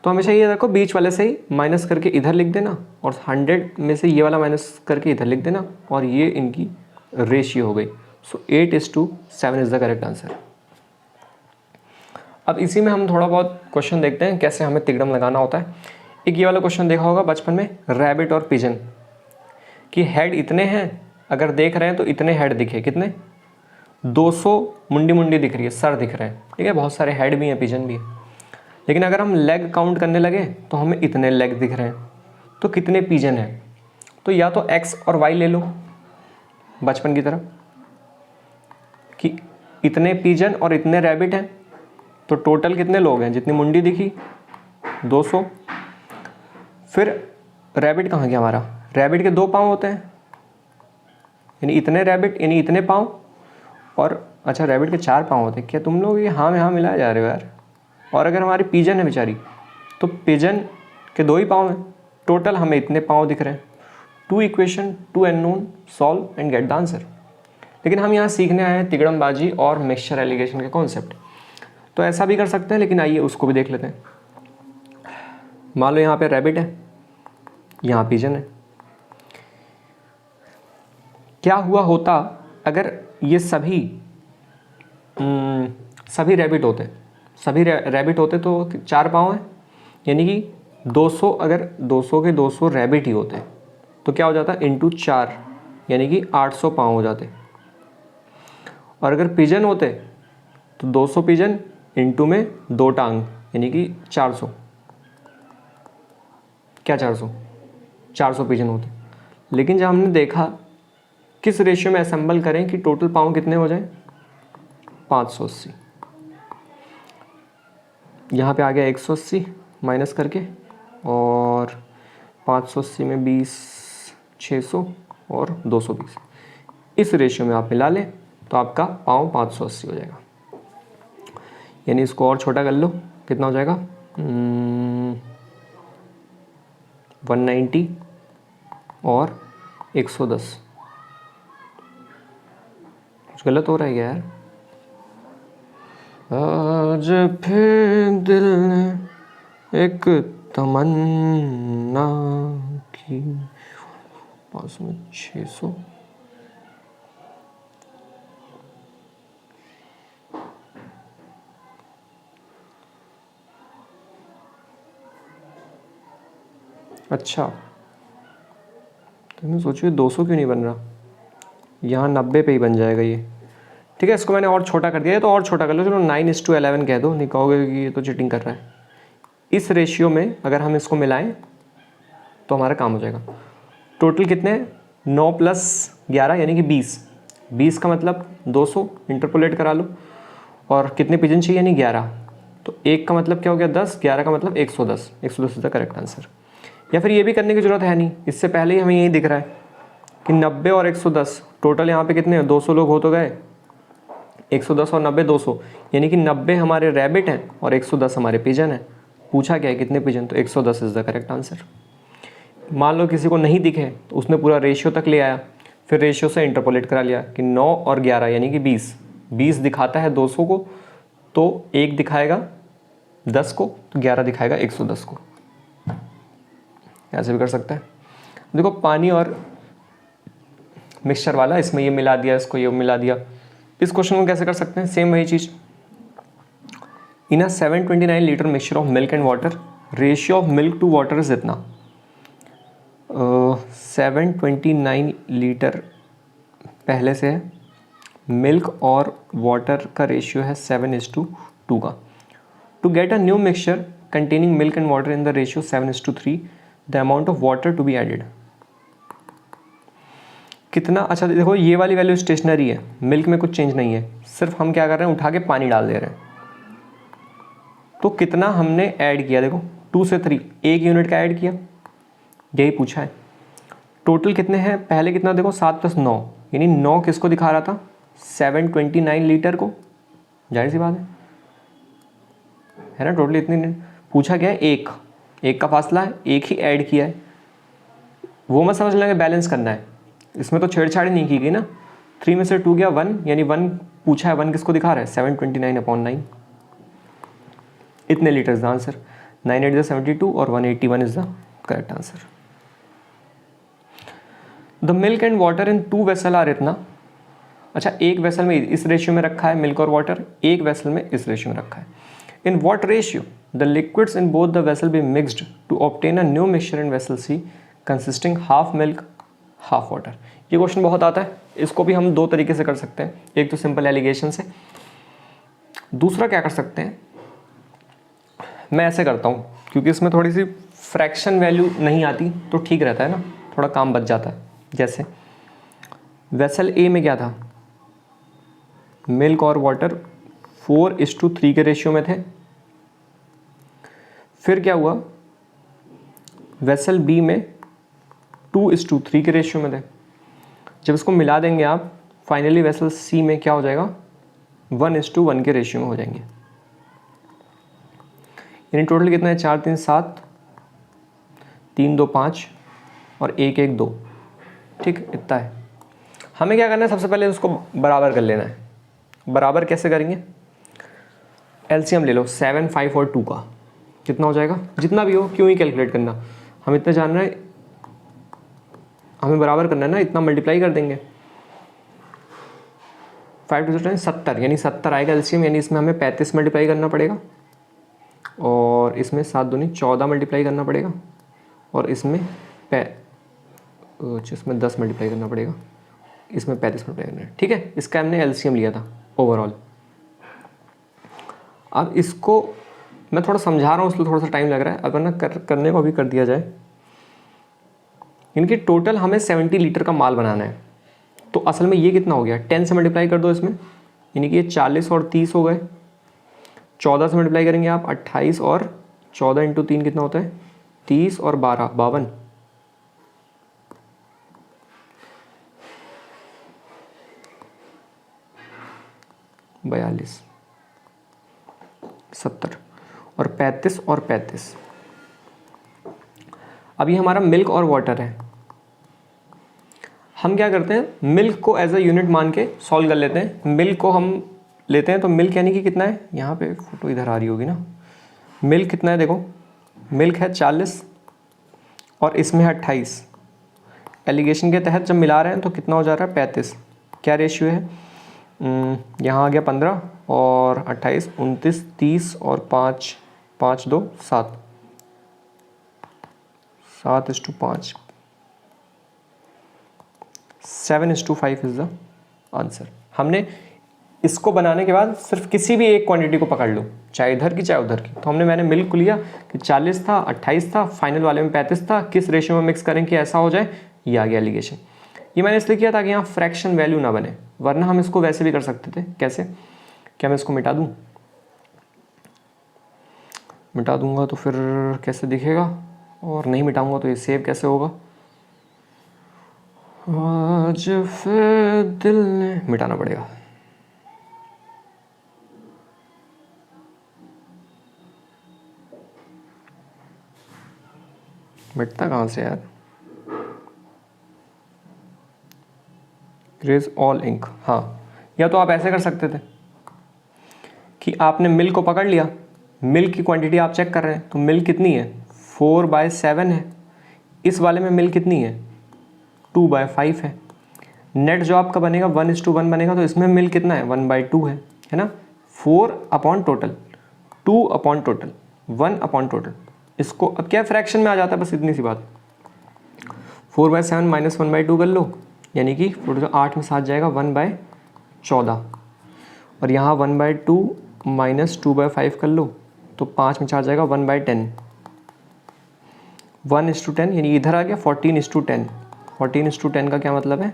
तो हमेशा ये रखो बीच वाले से ही माइनस करके इधर लिख देना, और 100 में से ये वाला माइनस करके इधर लिख देना, और ये इनकी रेशियो हो गई। सो 8:7 इज़ द करेक्ट आंसर। अब इसी में हम थोड़ा बहुत क्वेश्चन देखते हैं कैसे हमें तिकड़म लगाना होता है। एक ये वाला क्वेश्चन देखा होगा बचपन में, रैबिट और पिजन, कि हेड इतने हैं, अगर देख रहे हैं तो इतने हेड दिखे, कितने 200 मुंडी मुंडी दिख रही है, सर दिख रहे हैं, ठीक है, बहुत सारे हेड भी हैं पिजन भी है। लेकिन अगर हम लेग काउंट करने लगे तो हमें इतने लेग दिख रहे हैं, तो कितने पिजन हैं, तो या तो एक्स और वाई ले लो बचपन की तरह, कि इतने पिजन और इतने रैबिट हैं, तो टोटल कितने लोग हैं, जितनी मुंडी दिखी 200। फिर रैबिट कहाँ गया हमारा, रैबिट के 2 पाँव होते हैं, यानी इतने रैबिट यानी इतने पाँव, और अच्छा रैबिट के 4 पाँव होते हैं, क्या तुम लोग ये हाँ में हाँ मिलाए जा रहे हो यार। और अगर हमारी पिजन है बेचारी, तो पिजन के 2 ही पाँव हैं, टोटल हमें इतने पाँव दिख रहे हैं। 2 equation 2 unknown, solve and get the answer. लेकिन हम यहाँ सीखने आए हैं तिकड़मबाजी और मिक्सचर एलिगेशन के कॉन्सेप्ट, तो ऐसा भी कर सकते हैं, लेकिन आइए उसको भी देख लेते हैं। मान लो यहाँ पे रैबिट है, यहाँ पिजन है, क्या हुआ होता अगर ये सभी रैबिट होते, सभी रैबिट होते तो 4 पाँव हैं, यानी कि 200, अगर 200 के 200 रैबिट ही होते तो क्या हो जाता इंटू 4, यानी कि 800 पाँव हो जाते। और अगर पिजन होते तो 200 पिजन इंटू में 2 टांग, यानी कि 400, क्या 400 पिजन होते। लेकिन जब हमने देखा किस रेशियो में असेंबल करें कि टोटल पाँव कितने हो जाएं, 580, यहाँ पे आ गया 180 माइनस करके, और 580 में 20 600 और 220, इस रेशियो में आप मिला लें तो आपका पाँव 580 हो जाएगा। यानी इसको और छोटा कर लो, कितना हो जाएगा 190 और 110। कुछ गलत हो रहा है क्या यार? आज फिर दिल ने एक तमन्ना की, 500 में 600, अच्छा तो मैं सोचूँ 200 क्यों नहीं बन रहा, यहाँ 90 पे ही बन जाएगा ये। ठीक है, इसको मैंने और छोटा कर दिया है, तो और छोटा कर लो, चलो 9:11 कह दो, नहीं कहोगे कि ये तो चीटिंग कर रहा है। इस रेशियो में अगर हम इसको मिलाएं तो हमारा काम हो जाएगा। टोटल कितने हैं, 9 + 11 यानी कि 20, 20 का मतलब 200, इंटरपोलेट करा लो, और कितने पिजन चाहिए यानी 11, तो 1 का मतलब क्या हो गया 10, 11 का मतलब 110, 110 इज द करेक्ट आंसर। या फिर ये भी करने की ज़रूरत है नहीं, इससे पहले ही हमें यही दिख रहा है कि 90 और 110, टोटल यहाँ पे कितने हैं 200 लोग हो तो गए, 110 और 90 200, यानी कि 90 हमारे रैबिट हैं और 110 हमारे पिजन हैं। पूछा क्या है कितने पिजन, तो 110 इज़ द करेक्ट आंसर। मान लो किसी को नहीं दिखे तो उसने पूरा रेशियो तक ले आया, फिर रेशियो से इंटरपोलेट करा लिया कि 9 और 11 यानी कि 20, 20 दिखाता है 200 को, तो 1 दिखाएगा 10 को, तो 11 दिखाएगा 110 को। ऐसे भी कर सकते हैं। देखो पानी और मिक्सचर वाला, इसमें ये मिला दिया, इसको ये मिला दिया। इस क्वेश्चन को कैसे कर सकते हैं, सेम वही चीज़। In a 729 litre mixture of milk and water, ratio of milk to water is इतना, 729 लीटर पहले से है, मिल्क और वाटर का रेशियो है 7:2 का। To get a new mixture containing milk and water in the ratio 7:3, the amount of water to be added. कितना, अच्छा देखो ये वाली वैल्यू स्टेशनरी है, मिल्क में कुछ चेंज नहीं है, सिर्फ हम क्या कर रहे हैं उठा के पानी डाल दे रहे हैं। तो कितना हमने ऐड किया, देखो 2 से 3, 1 यूनिट का ऐड किया, यही पूछा है। टोटल कितने हैं, पहले कितना देखो 7 + 9, यानी 9 किसको दिखा रहा था 729 लीटर को, जाहिर सी बात है ना। टोटल इतनी पूछा गया है, एक का फासला है, एक ही ऐड किया है, वो मत समझ लेंगे बैलेंस करना है, इसमें तो छेड़छाड़ नहीं की गई ना। 3 में से 2 गया 1, यानी 1 पूछा है, 1 किसको दिखा रहा है 729/9, इतने लीटर इज द आंसर। 9 8 = 72 और 181 is the correct answer. The milk and water in 2 vessel are इतना, अच्छा एक वेसल में इस रेशियो में रखा है मिल्क और वाटर, एक वेसल में इस रेशियो में रखा है। In what ratio the liquids in both the vessel be mixed to obtain a new mixture in vessel C consisting half milk half water. ये क्वेश्चन बहुत आता है, इसको भी हम 2 तरीके से कर सकते हैं, एक तो सिंपल एलिगेशन से, दूसरा क्या कर सकते हैं, मैं ऐसे करता हूँ, क्योंकि इसमें थोड़ी सी फ्रैक्शन वैल्यू नहीं आती तो ठीक रहता है ना, थोड़ा काम बच जाता है। जैसे वेसल ए में क्या था, मिल्क और वाटर 4:3 के रेशियो में थे। फिर क्या हुआ, वेसल बी में 2:3 के रेशियो में थे। जब इसको मिला देंगे आप, फाइनली वेसल सी में क्या हो जाएगा 1:1 के रेशियो में हो जाएंगे। यानी टोटल कितना है 4 3 7, 3 2 5 और 1 1 2, ठीक इतना है। हमें क्या करना है, सबसे पहले उसको बराबर कर लेना है। बराबर कैसे करेंगे, एलसीएम ले लो 7 5 और 2 का, कितना हो जाएगा, जितना भी हो, क्यों ही कैलकुलेट करना, हम इतना जान रहे हैं, हमें बराबर करना है ना, इतना मल्टीप्लाई कर देंगे। 5 2 10 70, यानी 70 आएगा एलसीएम, यानी इसमें हमें 35 मल्टीप्लाई करना पड़ेगा, और इसमें 7 दूनी 14 मल्टीप्लाई करना पड़ेगा, और इसमें 10 मल्टीप्लाई करना पड़ेगा, इसमें 35 मल्टीप्लाई करना है। ठीक है, इसका हमने एलसीएम लिया था ओवरऑल। अब इसको मैं थोड़ा समझा रहा हूँ, इसलिए थोड़ा सा टाइम लग रहा है, अगर ना करने को भी कर दिया जाए। इनकी टोटल हमें 70 लीटर का माल बनाना है, तो असल में ये कितना हो गया, 10 से मल्टीप्लाई कर दो इसमें, यानी कि ये 40 और 30 हो गए, 14 से मल्टीप्लाई करेंगे आप, 28 और 14 इंटू 3 कितना होता है, 30 और 12 52, 42, 70 और 35 और 35। अभी हमारा मिल्क और वाटर है, हम क्या करते हैं, मिल्क को एज अ यूनिट मान के सॉल्व कर लेते हैं। मिल्क को हम लेते हैं तो मिल्क यानी कि कितना है, यहाँ पे फोटो इधर आ रही होगी ना, मिल्क कितना है देखो, मिल्क है 40 और इसमें है 28। एलिगेशन के तहत जब मिला रहे हैं तो कितना हो जा रहा है 35। क्या रेशियो है, यहाँ आ गया 15 और 28 29 30 और 5 5 2 7 7:5 7:5 इज द आंसर। हमने इसको बनाने के बाद सिर्फ किसी भी एक क्वांटिटी को पकड़ लो, चाहे इधर की चाहे उधर की। तो मैंने मिल्क को लिया कि 40 था, 28 था, फाइनल वाले में 35 था, किस रेशियो में मिक्स करें कि ऐसा हो जाए, ये आ गया एलिगेशन। ये मैंने इसलिए किया ताकि यहाँ फ्रैक्शन वैल्यू ना बने, वरना हम इसको वैसे भी कर सकते थे। कैसे, क्या मैं इसको मिटा दूँ, मिटा दूंगा तो फिर कैसे दिखेगा, और नहीं मिटाऊंगा तो ये सेव कैसे होगा। आज फिर दिल ने, मिटाना पड़ेगा। मिटता कहाँ से यार, इरेज ऑल इंक। हाँ, या तो आप ऐसे कर सकते थे कि आपने मिल्क को पकड़ लिया, मिल्क की क्वांटिटी आप चेक कर रहे हैं तो मिल्क कितनी है 4/7 है, इस वाले में मिल्क कितनी है 2/5 है। नेट जो आपका बनेगा 1:1 बनेगा, तो इसमें मिल्क कितना है 1/2 है ना। 4/टोटल, 2/टोटल, 1/टोटल। इसको अब क्या फ्रैक्शन में आ जाता है, बस इतनी सी बात। 4/7 माइनस 1/2 कर लो, यानी कि 8 में 7 जाएगा 1/14, और यहाँ 1/2 माइनस 2/5 कर लो तो 5 में 4 जाएगा 1/10, 1:10, यानी इधर आ गया 14:10। 14:10 का क्या मतलब है,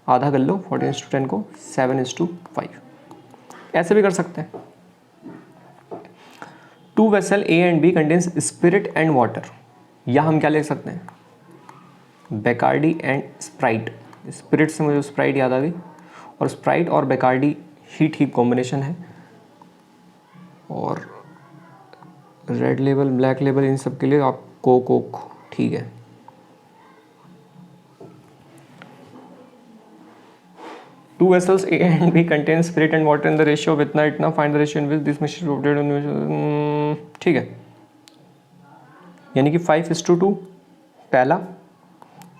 आधा कर लो 14:10 को, 7:5। ऐसे भी कर सकते हैं। 2 vessel A and B contains spirit and water, या हम क्या ले सकते हैं, बेकार्डी एंड स्प्राइट। स्पिरिट से मुझे स्प्राइट याद आ गई, और स्प्राइट और बेकार्डी हीट हीप कॉम्बिनेशन है, और रेड लेबल ब्लैक लेबल इन सब के लिए आप कोक, ठीक है। Two vessels A and B contain spirit and water in the ratio of इतना, find the ratio in which this mixture is obtained, ठीक है। यानी कि 5:2 पहला,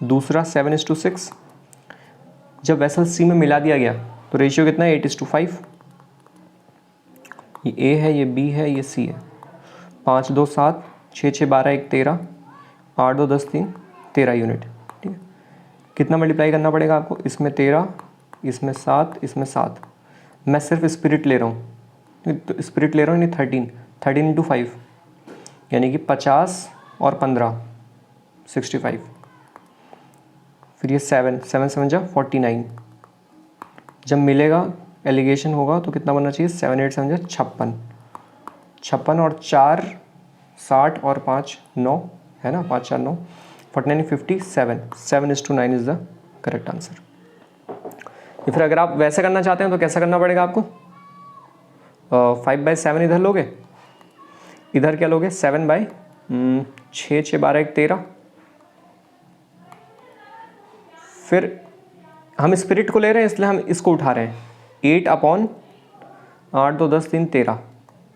दूसरा 7:6। जब वेसल C में मिला दिया गया तो रेशियो कितना है 8:5। ये A है, ये B है, ये C है। 5 2 7, 6 6 12 1 13, 8 2 10 3 13 यूनिट, ठीक है। कितना मल्टीप्लाई करना पड़ेगा आपको, इसमें 13, इसमें 7, इसमें 7। मैं सिर्फ स्पिरिट ले रहा हूँ, तो स्पिरिट ले रहा हूँ यानी 13 इंटू 5, यानी कि 50 और 15 65। फिर ये 7 7 जा 49। जब मिलेगा एलिगेशन होगा तो कितना बनना चाहिए, 7 8 7 जा 56, 56 और 4 60 और 5 9 है ना, 5 4 9 49 57, 7:9 इज़ द करेक्ट आंसर। या फिर अगर आप वैसे करना चाहते हैं तो कैसा करना पड़ेगा आपको, 5/7 इधर लोगे, इधर क्या लोगे 7/6 6 12 1 13। फिर हम स्पिरिट को ले रहे हैं इसलिए हम इसको उठा रहे हैं, 8/8 2 10 3 13।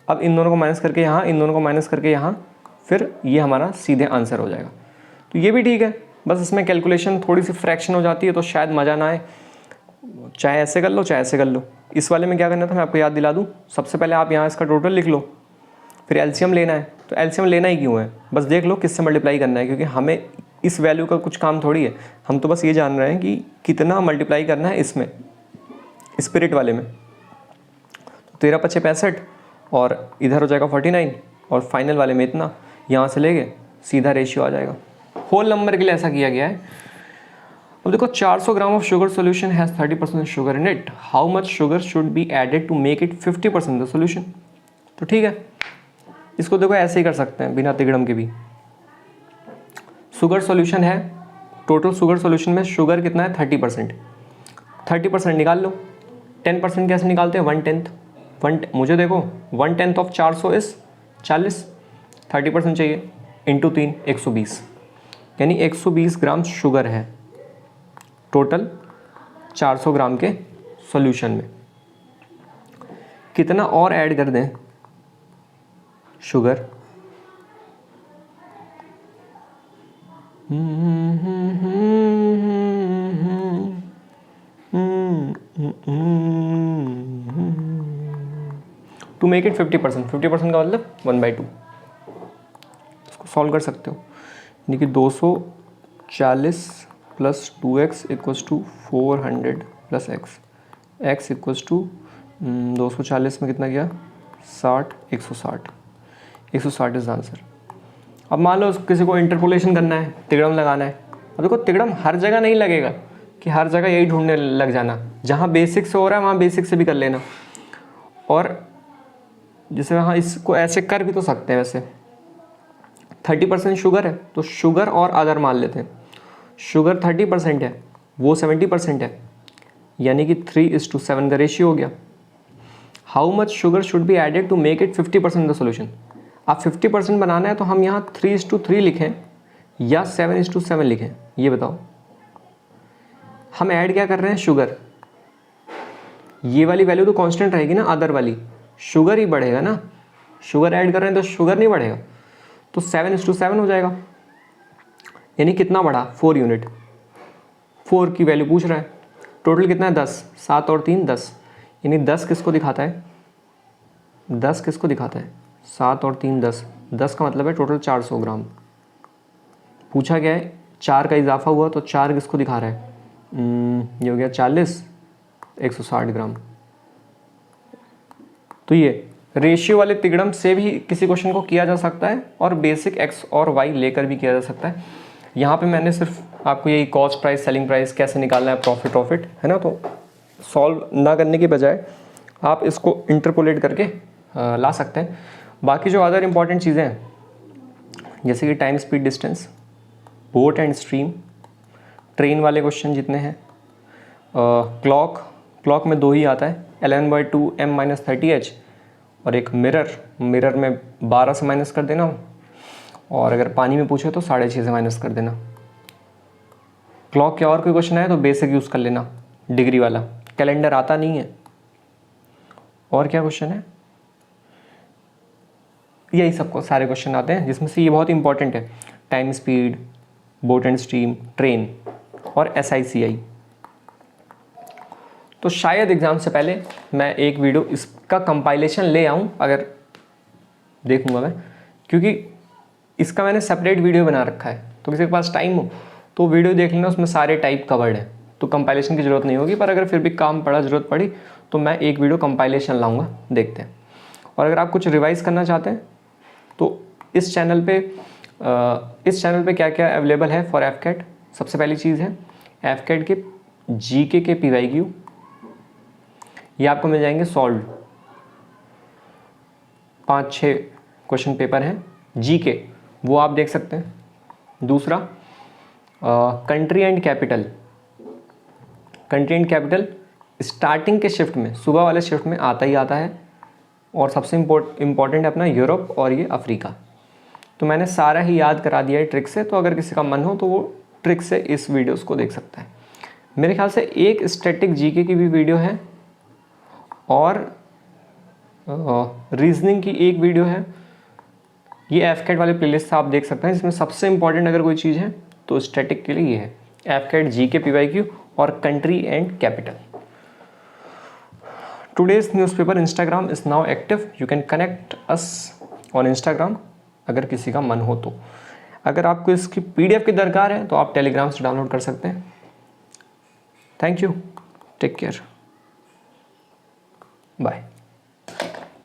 अब इन दोनों को माइनस करके यहाँ, इन दोनों को माइनस करके यहाँ, फिर ये हमारा सीधे आंसर हो जाएगा। तो ये भी ठीक है, बस इसमें कैलकुलेशन थोड़ी सी फ्रैक्शन हो जाती है तो शायद मज़ा ना आए, चाहे ऐसे कर लो चाहे ऐसे कर लो। इस वाले में क्या करना था मैं आपको याद दिला दूँ, सबसे पहले आप यहाँ इसका टोटल लिख लो, फिर एलसीएम लेना है। तो एलसीएम लेना ही क्यों है, बस देख लो किससे मल्टीप्लाई करना है, क्योंकि हमें इस वैल्यू का कुछ काम थोड़ी है, हम तो बस ये जान रहे हैं कि कितना मल्टीप्लाई करना है इसमें, स्पिरिट वाले में। तो 13 5 65 और इधर हो जाएगा 49, और फाइनल वाले में इतना, यहाँ से लेके सीधा रेशियो आ जाएगा। होल नंबर के लिए ऐसा किया गया है। अब देखो 400 gram of sugar solution has 30% sugar in it, how much sugar should be added to make it 50% the solution. तो ठीक है, इसको देखो ऐसे ही कर सकते हैं बिना तिगड़म के भी। शुगर सोल्यूशन है, टोटल शुगर सोल्यूशन में शुगर कितना है 30%, 30% निकाल लो। 10% कैसे निकालते हैं, 1/10, मुझे देखो 1/10 ऑफ 400 इस 40, 30% चाहिए, इंटू 3 120, यानी 120 ग्राम शुगर है टोटल 400 ग्राम के सॉल्यूशन में। कितना और ऐड कर दें शुगर, टू मेक इट 50%, 50% का मतलब 1/2। इसको सॉल्व कर सकते हो, यानी कि 240 plus 2x equals to 400 plus x equals to 240 में कितना गया 60, 160 इज आंसर। अब मान लो किसी को इंटरपोलेशन करना है, तिगड़म लगाना है। अब देखो तिगड़म हर जगह नहीं लगेगा कि हर जगह यही ढूंढने लग जाना, जहाँ बेसिक से हो रहा है वहाँ बेसिक से भी कर लेना। और जैसे हाँ इसको ऐसे कर भी तो सकते हैं वैसे। 30% शुगर है तो शुगर और अदर मान लेते हैं। शुगर 30% है, वो 70% है, यानी कि 3:7 का रेशियो हो गया। How much sugar should be added to make it 50% the solution. आप 50% बनाना है तो हम यहाँ 3:3 लिखें या 7:7 लिखें, ये बताओ। हम ऐड क्या कर रहे हैं, शुगर। ये वाली वैल्यू तो कांस्टेंट रहेगी ना, अदर वाली शुगर ही बढ़ेगा ना। शुगर ऐड कर रहे हैं तो शुगर नहीं बढ़ेगा, तो 7:7 हो जाएगा। यानी कितना बढ़ा, 4 यूनिट। 4 की वैल्यू पूछ रहा है। टोटल कितना है 10, 7 और 3 10, यानी 10 किसको दिखाता है, 10 किसको दिखाता है, 7 और 3 10, 10 का मतलब है टोटल 400 ग्राम। पूछा गया है 4 का इजाफा हुआ तो 4 किसको दिखा रहा है, ये हो गया 40, 160 ग्राम। तो ये रेशियो वाले तिगड़म से भी किसी क्वेश्चन को किया जा सकता है और बेसिक एक्स और वाई लेकर भी किया जा सकता है। यहाँ पे मैंने सिर्फ आपको यही कॉस्ट प्राइस, सेलिंग प्राइस कैसे निकालना है, प्रॉफिट है ना, तो सॉल्व ना करने के बजाय आप इसको इंटरपोलेट करके ला सकते हैं। बाकी जो अदर इम्पॉर्टेंट चीज़ें हैं जैसे कि time, speed, distance, boat and stream, train वाले क्वेश्चन जितने हैं, क्लॉक में 2 ही आता है, 11/2 m-30h, और एक मिरर में 12 से माइनस कर देना, और अगर पानी में पूछे तो 6.5 से माइनस कर देना। क्लॉक के और कोई क्वेश्चन आए तो बेसिक यूज़ कर लेना, डिग्री वाला। कैलेंडर आता नहीं है। और क्या क्वेश्चन है, यही सबको सारे क्वेश्चन आते हैं, जिसमें से ये बहुत इंपॉर्टेंट है, time, speed, boat and stream, train और SICI। तो शायद एग्ज़ाम से पहले मैं एक वीडियो इसका कंपाइलेशन ले आऊँ, अगर देखूँगा मैं, क्योंकि इसका मैंने सेपरेट वीडियो बना रखा है। तो किसी के पास टाइम हो तो वीडियो देख लेना, उसमें सारे टाइप कवर्ड है, तो कंपाइलेशन की ज़रूरत नहीं होगी। पर अगर फिर भी काम पड़ा, ज़रूरत पड़ी, तो मैं एक वीडियो कंपाइलेशन लाऊंगा, देखते हैं। और अगर आप कुछ रिवाइज़ करना चाहते हैं तो इस चैनल पे क्या क्या अवेलेबल है फॉर एफकेट। सबसे पहली चीज़ है एफकेट के GK के PYQ, ये आपको मिल जाएंगे सॉल्व। 5-6 क्वेश्चन पेपर हैं GK, वो आप देख सकते हैं। दूसरा कंट्री एंड कैपिटल स्टार्टिंग के शिफ्ट में, सुबह वाले शिफ्ट में आता ही आता है, और सबसे इम्पोर्टेंट है अपना यूरोप और ये अफ्रीका। तो मैंने सारा ही याद करा दिया है ट्रिक से, तो अगर किसी का मन हो तो वो ट्रिक से इस वीडियोस को देख सकता है। मेरे ख्याल से एक स्टैटिक GK की भी वीडियो है और रीजनिंग की एक वीडियो है। ये एफकेट वाले प्लेलिस्ट से आप देख सकते हैं, जिसमें सबसे इंपॉर्टेंट अगर कोई चीज़ है तो स्टैटिक के लिए ये है, एफकेट GK PYQ और country and capital. Today's newspaper Instagram is now active, you can connect us on Instagram अगर किसी का मन हो तो। अगर आपको इसकी PDF की दरकार है तो आप टेलीग्राम से डाउनलोड कर सकते हैं। Thank you, take care, bye.